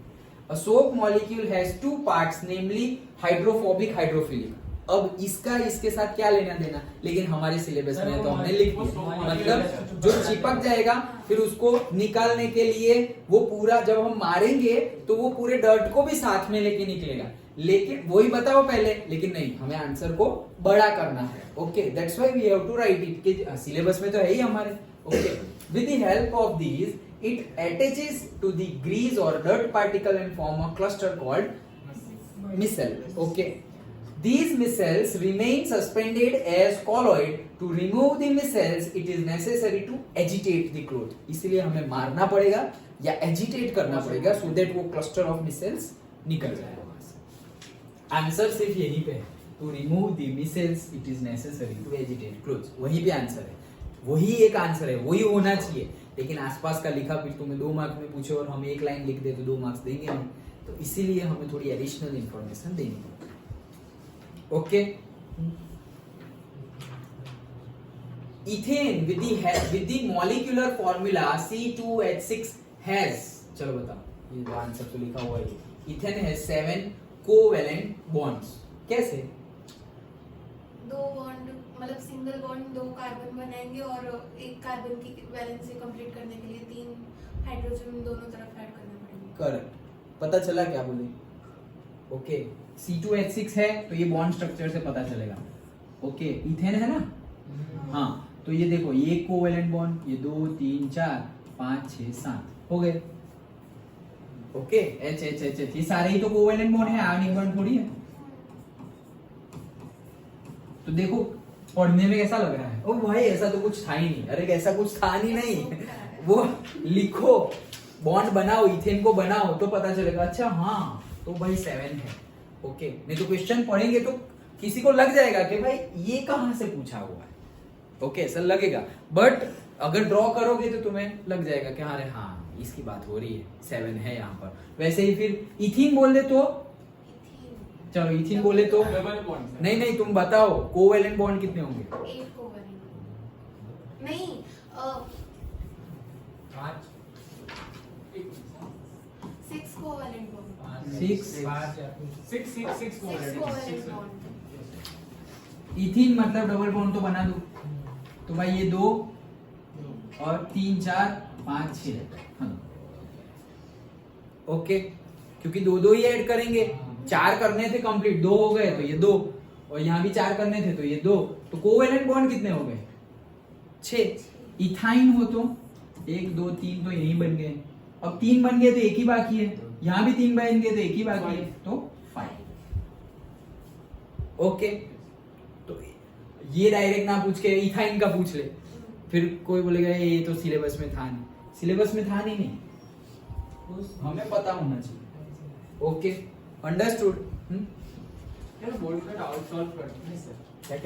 A soap molecule has 2 parts, namely hydrophobic, hydrophilic. अब इसका इसके साथ क्या लेना देना, लेकिन हमारे सिलेबस में तो हमने लिख दिया, मतलब जो चिपक जाएगा फिर उसको निकालने के लिए वो पूरा जब हम मारेंगे तो वो पूरे डर्ट को भी साथ में लेके निकलेगा, लेकिन वही बताओ पहले, लेकिन नहीं, हमें आंसर को बड़ा करना है। Okay, that's why we have to write it, कि सिलेबस में तो है ही हमारे। Okay, with the help of these it attaches to the grease or dirt particle and form a cluster called micelle. Okay, these micelles remain suspended as colloid. To remove the micelles, it is necessary to agitate the cloth. इसलिए हमें मारना पड़ेगा या agitate करना पड़ेगा, so that वो cluster of micelles निकल जाए वहां से। आंसर सिर्फ यहीं पे है, to remove the micelles it is necessary to agitate clothes। वहीं पे आंसर है, वही एक आंसर है, वही होना चाहिए, लेकिन आसपास का लिखा फिर तुम्हें 2 मार्क्स में पूछे और हम एक लाइन लिख दे तो 2 मार्क्स देंगे नहीं, तो इसीलिए हमें थोड़ी एडिशनल इंफॉर्मेशन देनी पड़ती है। Okay ethane with the molecular formula C2H6 has, चलो बताओ ये आंसर तो लिखा हुआ है, इथेन has 7 covalent bonds. कैसे? दो बॉन्ड मतलब सिंगल बॉन्ड दो कार्बन बनाएंगे और एक कार्बन की वैलेंसी कंप्लीट करने के लिए 3 हाइड्रोजन दोनों तरफ ऐड करने पड़ेंगे. करेक्ट. पता चला क्या बोले? ओके C2H6 है तो ये बॉन्ड स्ट्रक्चर से पता चलेगा. ओके इथेन है ना. हाँ तो ये देखो ये कोवेलेंट बॉन्ड, ये 2 3 4 5 6 7 हो गए. Okay H H H H ये सारे ही तो कोवेलेंट बॉन्ड है, आयनिक बॉन्ड थोड़ी है. तो देखो पढ़ने में कैसा लग रहा है? ओ भाई ऐसा तो कुछ था ही नहीं. अरे ऐसा कुछ था नहीं. वो लिखो बॉन्ड बनाओ, इथेन को बनाओ तो पता चलेगा. अच्छा हाँ तो भाई 7 है. ओके नहीं तो क्वेश्चन पढ़ेंगे तो किसी को लग जाएगा कि भाई ये कहां से पूछा हुआ है. ओके ऐसा लगेगा, बट अगर ड्रॉ करोगे तो तुम्हें लग जाएगा कि अरे हाँ इसकी बात हो रही है, 7 है यहाँ पर. वैसे ही फिर इथीन बोल दे तो चलो इथीन बोले तो नहीं तुम बताओ कोवेलेंट बॉन्ड कितने होंगे? 8 कोवेलेंट नहीं 6 covalent bond. 6 covalent bond. Ethene मतलब डबल बॉन्ड तो बना दो. तो भाई ये 2 और 3 4 5 6. ओके क्योंकि 2 ही ऐड करेंगे. 4 करने थे कंप्लीट, 2 हो गए तो ये 2 और यहाँ भी 4 करने थे तो ये 2. तो कोवेलेंट बॉन्ड कितने हो गए? 6. इथाइन हो तो 1 2 3 तो यही बन गए. अब 3 बन गए तो एक ही बाकी है, यहाँ भी 3 बन गए तो एक ही बाकी है तो 5. ओके तो ये डायरेक्ट ना पूछ के इथाइन का पूछ ले, फिर कोई बोलेगा ये तो सिलेबस में था नहीं. सिलेबस में था नहीं, हमें पता होना चाहिए. Okay understood. बोर्ड का डाउट सॉल्व करते हैं सर. क्या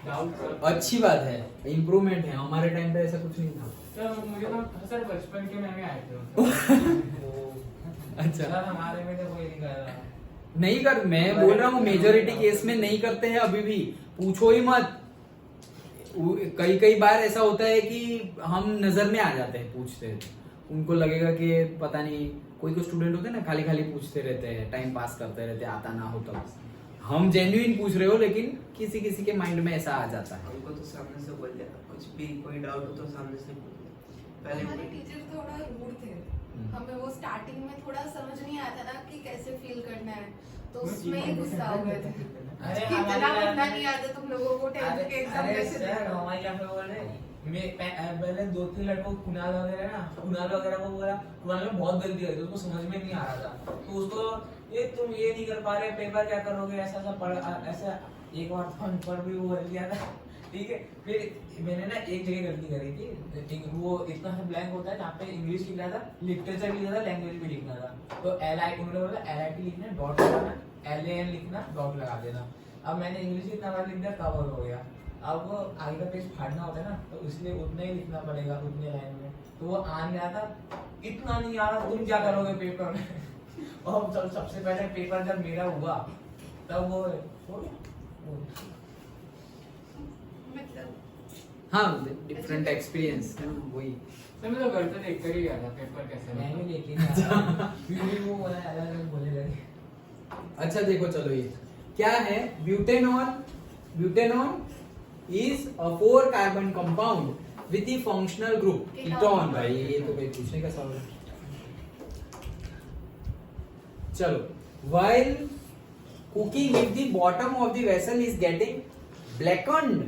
डाउट सॉल्व अच्छी बात है, इम्प्रूवमेंट है. हमारे टाइम पे ऐसा कुछ नहीं था. सर मुझे तो सर बचपन के में आए थे. अच्छा सर हमारे में तो कोई नहीं कर रहा. नहीं कर, मैं बोल रहा हूँ मेजोरिटी केस में नहीं करते हैं अभी भी. पूछो ही मत. कई बार ऐसा होता है कि हम नजर में आ जाते हैं पूछते हैं. उनको लगेगा कि पता नहीं, कोई स्टूडेंट होते हैं ना खाली खाली पूछते रहते हैं, टाइम पास करते रहते हैं, आता ना हो तब. हम जेन्युइन पूछ रहे हो लेकिन किसी के माइंड में ऐसा आ जाता है. हमको तो सामने से बोल देना, कुछ भी कोई डाउट हो तो सामने से बोल देना. हमारे टीचर थोड़ा रूड थे. हमें वो स्टार्टिंग में थोड़ा समझ नहीं आता था कि कैसे फील करना है, तो उसमें ही गुस्सा हो गए थे. अरे इतना पढ़ना नहीं आता तुम लोगों को. 10th के एग्जाम अरे कैसे सर देते हो? हमारे यहाँ पे बोल रहे पहले 2-3 लड़कों कुणाल वगैरह को बोला. कुणाल में बहुत गलती है, उसको समझ में नहीं आ रहा था. तो उसको ये तुम ये नहीं कर पा रहे, पेपर क्या करोगे, ऐसा पढ़ ऐसा. एक बार फन पर भी वो बोल दिया था. ठीक है फिर मैंने ना एक जगह गलती करी थी. वो इतना सा ब्लैंक होता है जहाँ पे इंग्लिश लिखना था, लिटरेचर भी लिखना था, लैंग्वेज भी लिखना था. तो उन्होंने बोला LIT लिखना, डॉट लगाना, LAN लिखना, डॉट लगा देना. अब मैंने इंग्लिश इतना बार लिख दिया, कवर हो गया. अब वो आगे का पेज फाड़ना होता है ना, तो इसलिए उतना ही लिखना पड़ेगा उतने लाइन में. तो वो आ नहीं रहा था. इतना नहीं आ रहा, तुम क्या करोगे पेपर में. और सबसे पहले पेपर जब मेरा हुआ तब वो हो गया. मतलब हाँ डिफरेंट एक्सपीरियंस वही. सर मैं तो घर पे देख कर ही गया था पेपर कैसे. मैं भी देख ही वो बोला अलग बोले लगे. अच्छा देखो चलो ये क्या है. Butanone is a 4 carbon compound with the functional group ketone. भाई ये तो कोई पूछने का सवाल है. चलो while cooking, if the bottom of the vessel is getting blackened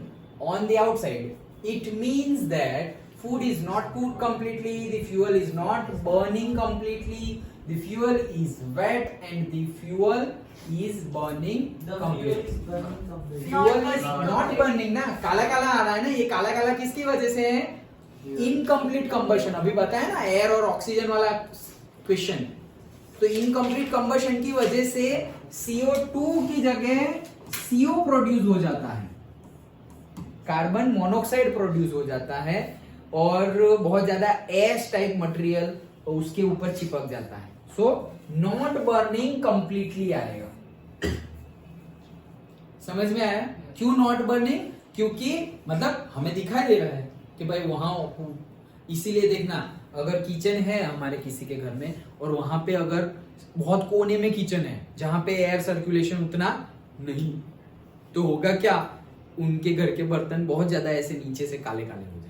on the outside, it means that food is not cooked completely, the fuel is not burning completely, the fuel is wet and the fuel is burning completely. Fuel is not burning ना. काला काला आ रहा है ना, ये काला काला किसकी वजह से है? Incomplete combustion. अभी बताया ना एयर और ऑक्सीजन वाला क्वेश्चन. तो इनकम्प्लीट कंबशन की वजह से CO2 की जगह CO प्रोड्यूस हो जाता है, कार्बन मोनोऑक्साइड प्रोड्यूस हो जाता है और बहुत ज्यादा एश टाइप मटेरियल उसके ऊपर चिपक जाता है. सो नॉट बर्निंग कंप्लीटली आएगा. समझ में आया? क्यों नॉट बर्निंग? क्योंकि मतलब हमें दिखाई दे रहा है कि भाई वहां, इसीलिए देखना, अगर किचन है हमारे किसी के घर में और वहां पे अगर बहुत कोने में किचन है जहां पे एयर सर्कुलेशन उतना नहीं, तो होगा क्या, उनके घर के बर्तन बहुत ज्यादा ऐसे नीचे से काले काले हो जाएंगे।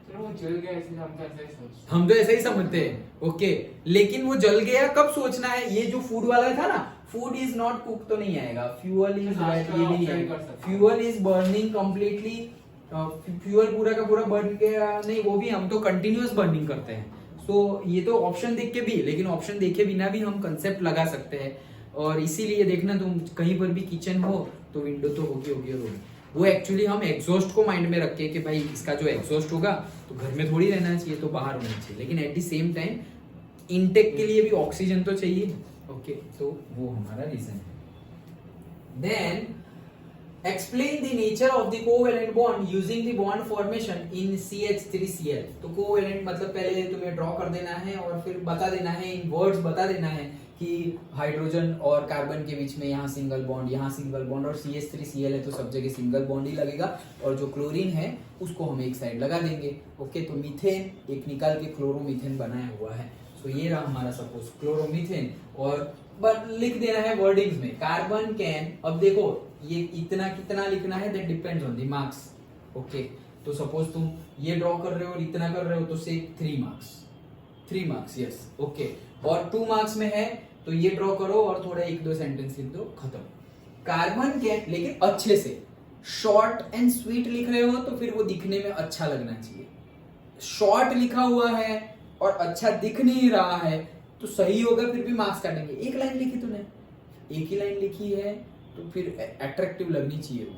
चलो वो जल गया इसलिए हम तो ऐसा ही सोचते हम तो ऐसा ही समझते हैं, ओके। लेकिन वो जल गया कब सोचना है, ये जो फूड वाला था ना, फूड इज नॉट कुक तो नहीं आएगा, फ्यूअल इज ये भी है, fuel is burning completely, fuel पूरा का पूरा बर्न गया नहीं, वो भी हम तो कंटिन्यूअस बर्निंग करते हैं। सो ये तो ऑप्शन देख के भी, लेकिन ऑप्शन देखे बिना भी हम कंसेप्ट लगा सकते हैं। और इसीलिए देखना, तुम कहीं पर भी किचन हो तो विंडो तो होगी। वो एक्चुअली हम एग्जॉस्ट को माइंड में रखे कि भाई इसका जो एग्जॉस्ट होगा तो घर में थोड़ी रहना चाहिए, तो बाहर होना चाहिए, लेकिन at the same time intake के लिए भी ऑक्सीजन तो चाहिए, ओके। तो वो हमारा रीजन है। Then explain the nature of the covalent bond using the bond formation in CH3Cl। तो covalent मतलब पहले तुम्हें ड्रॉ कर देना है और फिर बता देना है, इन वर्ड्स बता देना है कि हाइड्रोजन और कार्बन के बीच में यहाँ सिंगल बॉन्ड, यहाँ सिंगल बॉन्ड, और CH3Cl है तो सब जगह सिंगल बॉन्ड ही लगेगा, और जो क्लोरीन है उसको हम एक साइड लगा देंगे, ओके। तो मीथेन एक निकाल के क्लोरोमीथेन बनाया हुआ है। तो ये रहा हमारा सपोज क्लोरोमीथेन, और लिख देना है वर्डिंग्स में कार्बन कैन। अब देखो ये इतना कितना लिखना है, that depends on the marks, okay. तो सपोज तुम ये ड्रॉ कर रहे हो और इतना कर रहे हो तो से 3 मार्क्स, यस, ओके। और 2 मार्क्स में है तो ये ड्रॉ करो और थोड़ा 1-2 सेंटेंस लिख दो, खत्म। कार्बन कैन, लेकिन अच्छे से शॉर्ट एंड स्वीट लिख रहे हो तो फिर वो दिखने में अच्छा लगना चाहिए। शॉर्ट लिखा हुआ है और अच्छा दिख नहीं रहा है तो सही होगा, फिर भी मार्क्स काटेंगे। एक लाइन लिखी तूने, एक ही लाइन लिखी है तो फिर अट्रैक्टिव लगनी चाहिए वो,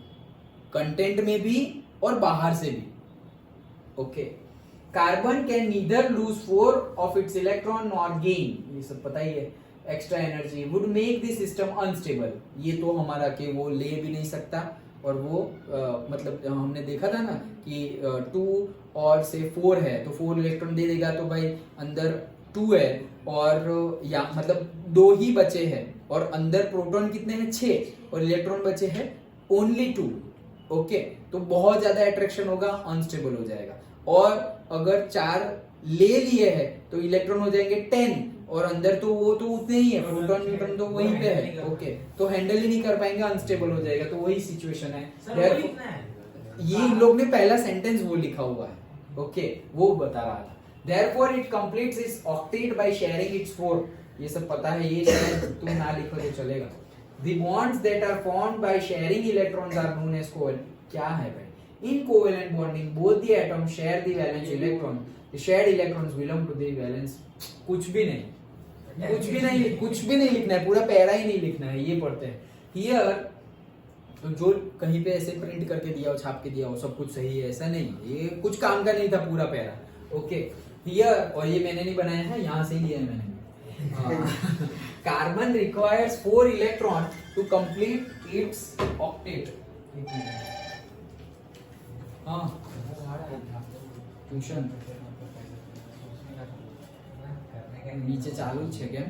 कंटेंट में भी और बाहर से भी, okay. Carbon can neither lose 4 of its electron nor gain, ये सब पता ही है। Extra energy would make the system unstable, ये तो हमारा कि वो ले भी नहीं सकता, और वो मतलब हमने देखा था ना कि 2 और से 4 है तो 4 इलेक्ट्रॉन दे देगा, तो भाई अंदर 2 है और या मतलब 2 ही बचे हैं, और अंदर प्रोटॉन कितने हैं, 6, और इलेक्ट्रॉन बचे हैं ओनली 2, ओके। तो बहुत ज्यादा अट्रैक्शन होगा, अनस्टेबल हो जाएगा। और अगर 4 ले लिए हैं तो इलेक्ट्रॉन हो जाएंगे 10, और अंदर तो वो तो उतने ही है, प्रोटॉन न्यूट्रॉन तो वहीं पे है, ओके। तो हैंडल ही नहीं कर पाएंगे, अनस्टेबल हो जाएगा। तो वही सिचुएशन है। ये इन लोग ने पहला सेंटेंस वो लिखा हुआ है, ओके, वो बता रहा था। Therefore it completes its octet by sharing its 4, ये सब पता है, ये शायद तुम ना लिखो तो चलेगा। The bonds that are formed by sharing electrons are known as covalent। क्या है भाई? In covalent bonding both the atoms share the valence electron, the shared electrons belong to the valence। कुछ भी नहीं लिखना है, पूरा पैरा ही नहीं लिखना है, ये पढ़ते हैं। Here तो जो कहीं पे ऐसे प्रिंट करके दिया हो, छाप के दिया हो, सब कुछ सही है, ऐसा नहीं, ये कुछ काम का नहीं था पूरा पैरा, ओके। हियर, और ये मैंने नहीं बनाया है, यहाँ से ही लिया है मैंने। Carbon requires 4 electron to complete its octet. हाँ, ट्यूशन नीचे चालू છે કેમ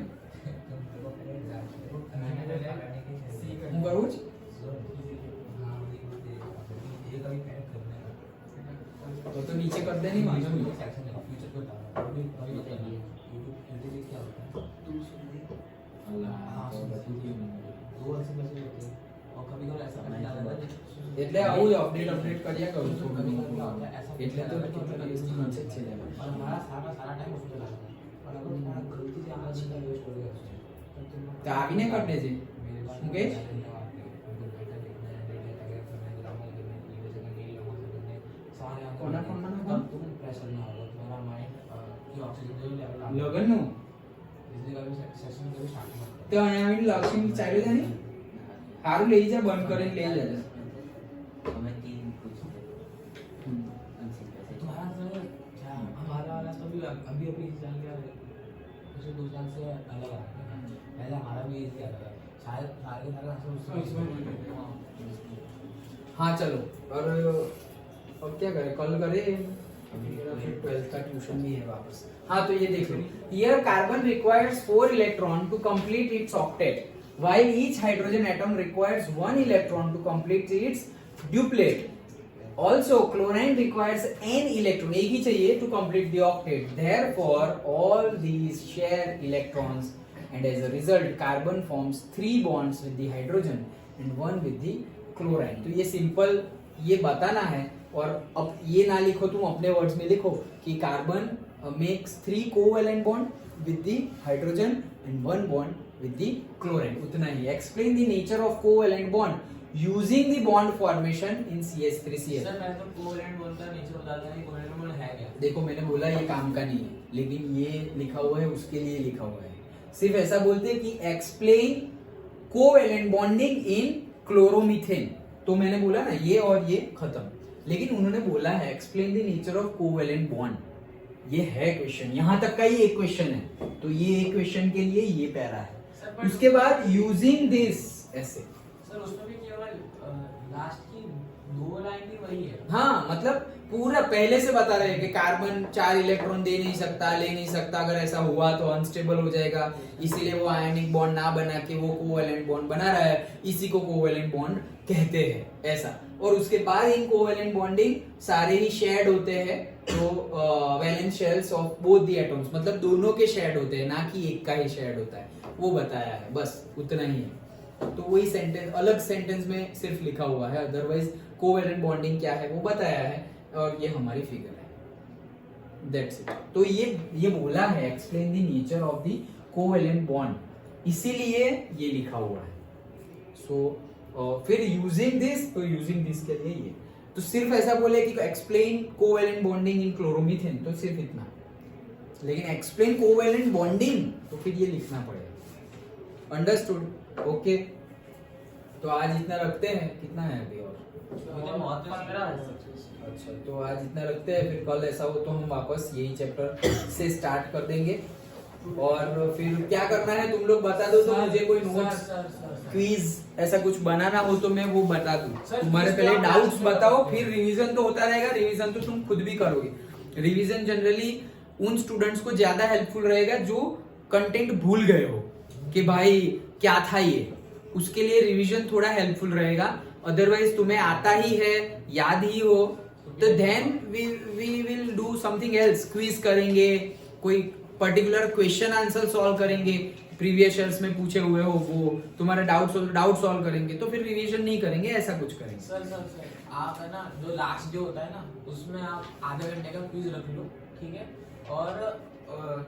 હું કરું છું तो नीचे कर दे, नहीं मालूम એટલે આવું જ અપડેટ કર્યા કરું છું, એટલે તો કેટલા દિવસથી નીચે જ છે તો આવીને કરી દેજે, શું કહે કોના ફોનમાં નાખો લગન નું તો અહીંયા આવીને લક્ષણ ચાલ્યું છે ને, સારું લઈ જા, બંધ કરીને લઈ જાય। हमारा वाला तो अभी जान गया है, उसे 2 साल से अलग आ गया। पहले हमारा भी इजी आता था, शायद सारे हाँ चलो, और अब क्या करें, कल करें, फिर 12th का ट्यूशन भी है वापस। हाँ तो ये देख लो, here carbon requires 4 electron to complete its octet. while each hydrogen atom requires one electron to complete its duplet. Also, chlorine requires n electron, एक ही चाहिए to complete the octet. Therefore, all these share electrons, and as a result, carbon forms 3 bonds with the hydrogen and 1 with the chlorine. तो ये simple ये बताना है, और अब ये ना लिखो तुम अपने वर्ड्स में लिखो कि carbon makes 3 covalent bond with the hydrogen and 1 bond with the chlorine. उतना ही. Explain the nature of covalent bond using the bond formation in CH3Cl. Sir मैं तो कोवेलेंट बॉन्ड का नेचर बता दें, कोवेलेंट बॉन्ड है क्या? देखो मैंने बोला ये काम का नहीं है, लेकिन ये लिखा हुआ है उसके लिए लिखा हुआ है. सिर्फ ऐसा बोलते हैं कि explain covalent bonding in chloromethane. तो मैंने बोला ना ये और ये खत्म, लेकिन उन्होंने बोला है explain the nature of covalent bond. ये है क्वेश्चन, यहां तक का ही एक क्वेश्चन है, तो ये एक क्वेश्चन के लिए ये पैरा है. उसके बाद यूजिंग दिस ऐसे. सर उसमें भी केवल लास्ट की 2 लाइन ही वही है. हाँ मतलब पूरा पहले से बता रहे हैं कि कार्बन 4 इलेक्ट्रॉन दे नहीं सकता, ले नहीं सकता, अगर ऐसा हुआ तो अनस्टेबल हो जाएगा, इसीलिए वो आयनिक बॉन्ड ना बना के वो कोवेलेंट बॉन्ड बना रहा है, इसी को कोवेलेंट बॉन्ड कहते हैं ऐसा. और उसके बाद इन कोवेलेंट बॉन्डिंग सारे ही शेयर्ड होते हैं, तो valence shells of both the atoms, मतलब दोनों के शेयर्ड होते हैं, ना कि एक का ही शेयर्ड होता है, वो बताया है, बस उतना ही है. तो वही सेंटेंस अलग सेंटेंस में सिर्फ लिखा हुआ है, अदरवाइज कोवेलेंट बॉन्डिंग क्या है वो बताया है, और ये हमारी फिगर है. That's it. तो ये बोला है explain the nature of the covalent bond, इसीलिए ये लिखा हुआ है. सो फिर यूजिंग दिस, तो यूजिंग दिस के लिए ये, तो सिर्फ ऐसा बोले कि explain covalent bonding in chloromethane, तो सिर्फ इतना. लेकिन एक्सप्लेन कोवेलेंट बॉन्डिंग तो फिर ये लिखना पड़ेगा. अंडरस्टूड? ओके. तो आज इतना रखते हैं. कितना है अभी और? अच्छा, तो आज इतना रखते हैं, फिर कल ऐसा हो तो हम वापस यही चैप्टर से स्टार्ट कर देंगे. और फिर क्या करना है तुम लोग बता दो, तो मुझे कोई नोट्स क्विज ऐसा कुछ बनाना हो तो मैं वो बता दूं. तुम्हारे पहले डाउट्स बताओ, फिर रिवीजन तो होता रहेगा. रिवीजन तो तुम खुद भी करोगे. रिवीजन जनरली उन स्टूडेंट्स को ज्यादा हेल्पफुल रहेगा जो कंटेंट भूल गए हो कि भाई क्या था ये, उसके लिए रिवीजन थोड़ा हेल्पफुल रहेगा. अदरवाइज तुम्हें आता ही है, याद ही हो, तो then we will do something else. Quiz करेंगे, कोई पर्टिकुलर क्वेश्चन आंसर सॉल्व करेंगे, प्रीवियस ईयर्स में पूछे हुए हो वो, तुम्हारा डाउट सॉल्व करेंगे, तो फिर रिवीजन नहीं करेंगे, ऐसा कुछ करेंगे. सर आप है ना जो लास्ट डे होता है ना, उसमें आप आधे घंटे का क्विज रख लो, ठीक है. और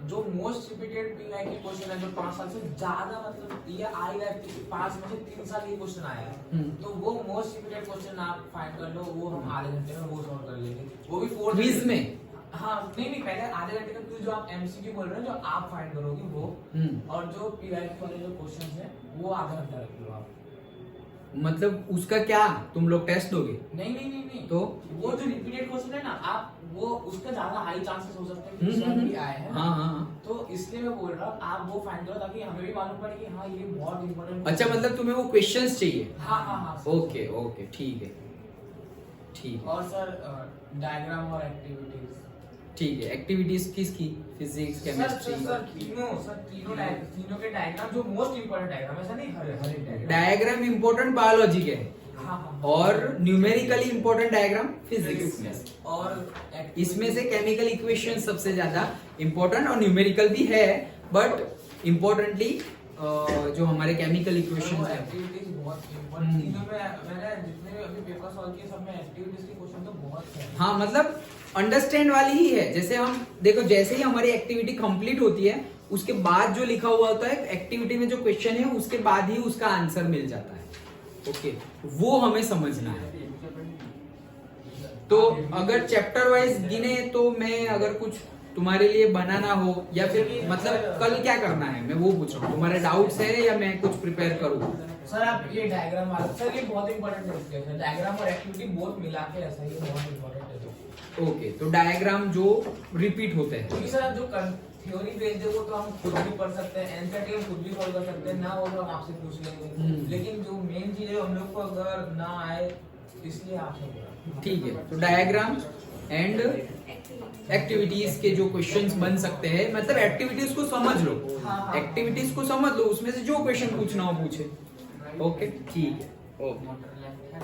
जो मोस्ट रिपीटेड पीआई के क्वेश्चन है जो 5 साल से ज्यादा, मतलब ये आई है 5 में से 3 साल ये क्वेश्चन आया है, तो वो मोस्ट रिपीटेड क्वेश्चन आप फाइंड कर लो, वो हम आधे घंटे में वो सॉल्व कर लेंगे. वो भी 4 क्विज में. हाँ नहीं पहले आधे घंटे का क्विज जो आप एमसीक्यू बोल रहे हो, जो आप फाइंड करोगे वो, और जो पीआई वाले जो क्वेश्चन है वो आधा घंटा रख लो आप. मतलब उसका क्या तुम लोग टेस्ट दोगे? नहीं तो वो जो रिपीटेड क्वेश्चन है ना, आप वो उसका ज्यादा हाई चांसेस हो सकते हैं कि इस बार भी आए हैं. हाँ. तो इसलिए मैं बोल रहा हूँ आप वो फाइंड करो, ताकि हमें भी मालूम पड़े कि हाँ ये बहुत इंपॉर्टेंट. अच्छा, मतलब तुम्हें वो क्वेश्चंस चाहिए? हाँ. ओके ठीक है. और सर डायग्राम और एक्टिविटीज. ठीक है. एक्टिविटीज किसकी? Physics, chemistry? तीनों के डायग्राम जो मोस्ट इंपोर्टेंट डायग्राम, ऐसा नहीं हर एक डायग्राम इंपोर्टेंट बायोलॉजी के है, हाँ. और न्यूमेरिकली इंपोर्टेंट डायग्राम फिजिक्स में. और इसमें से केमिकल इक्वेशन सबसे ज्यादा इंपॉर्टेंट, और न्यूमेरिकल भी है, बट इम्पोर्टेंटली जो हमारे केमिकल इक्वेशन है. एक्टिविटीज बहुत इंपॉर्टेंट. तीनों में मैंने जितने भी अभी पेपर सॉल्व किए सब में एक्टिविटीज के क्वेश्चन तो बहुत है. हाँ मतलब अंडरस्टैंड वाली ही है. जैसे हम देखो, जैसे ही हमारी एक्टिविटी कंप्लीट होती है, उसके बाद जो लिखा हुआ होता है एक्टिविटी में जो क्वेश्चन है, उसके बाद ही उसका आंसर मिल जाता है. ओके, वो हमें समझना है. तो अगर चैप्टर वाइज गिने, तो मैं अगर कुछ तुम्हारे लिए बनाना हो, या फिर मतलब कल क्या करना है, मैं वो पूछ रहा हूँ. तुम्हारे डाउट्स है या मैं कुछ प्रिपेयर करूँ? सर आप ये डायग्राम वाला, सर ये बहुत इंपॉर्टेंट है. डायग्राम और एक्टिविटी बोथ मिला के ऐसा, ये बहुत इंपॉर्टेंट है. ओके, तो डायग्राम जो रिपीट होते हैं, क्योंकि सर जो थ्योरी बेस्ड है वो तो हम खुद भी पढ़ सकते हैं, एनसीईआरटी हम खुद भी सॉल्व कर सकते हैं, ना वो तो हम आपसे पूछ लेंगे. लेकिन जो मेन चीज है हम लोग को अगर ना आए, इसलिए आपसे बोला. ठीक है. तो डायग्राम एंड एक्टिविटीज के जो क्वेश्चंस बन सकते हैं, मतलब एक्टिविटीज को समझ लो, एक्टिविटीज को समझ लो, उसमें से जो क्वेश्चन पूछना हो पूछे। ओके ठीक है, ओके। मोटर लेफ्ट है।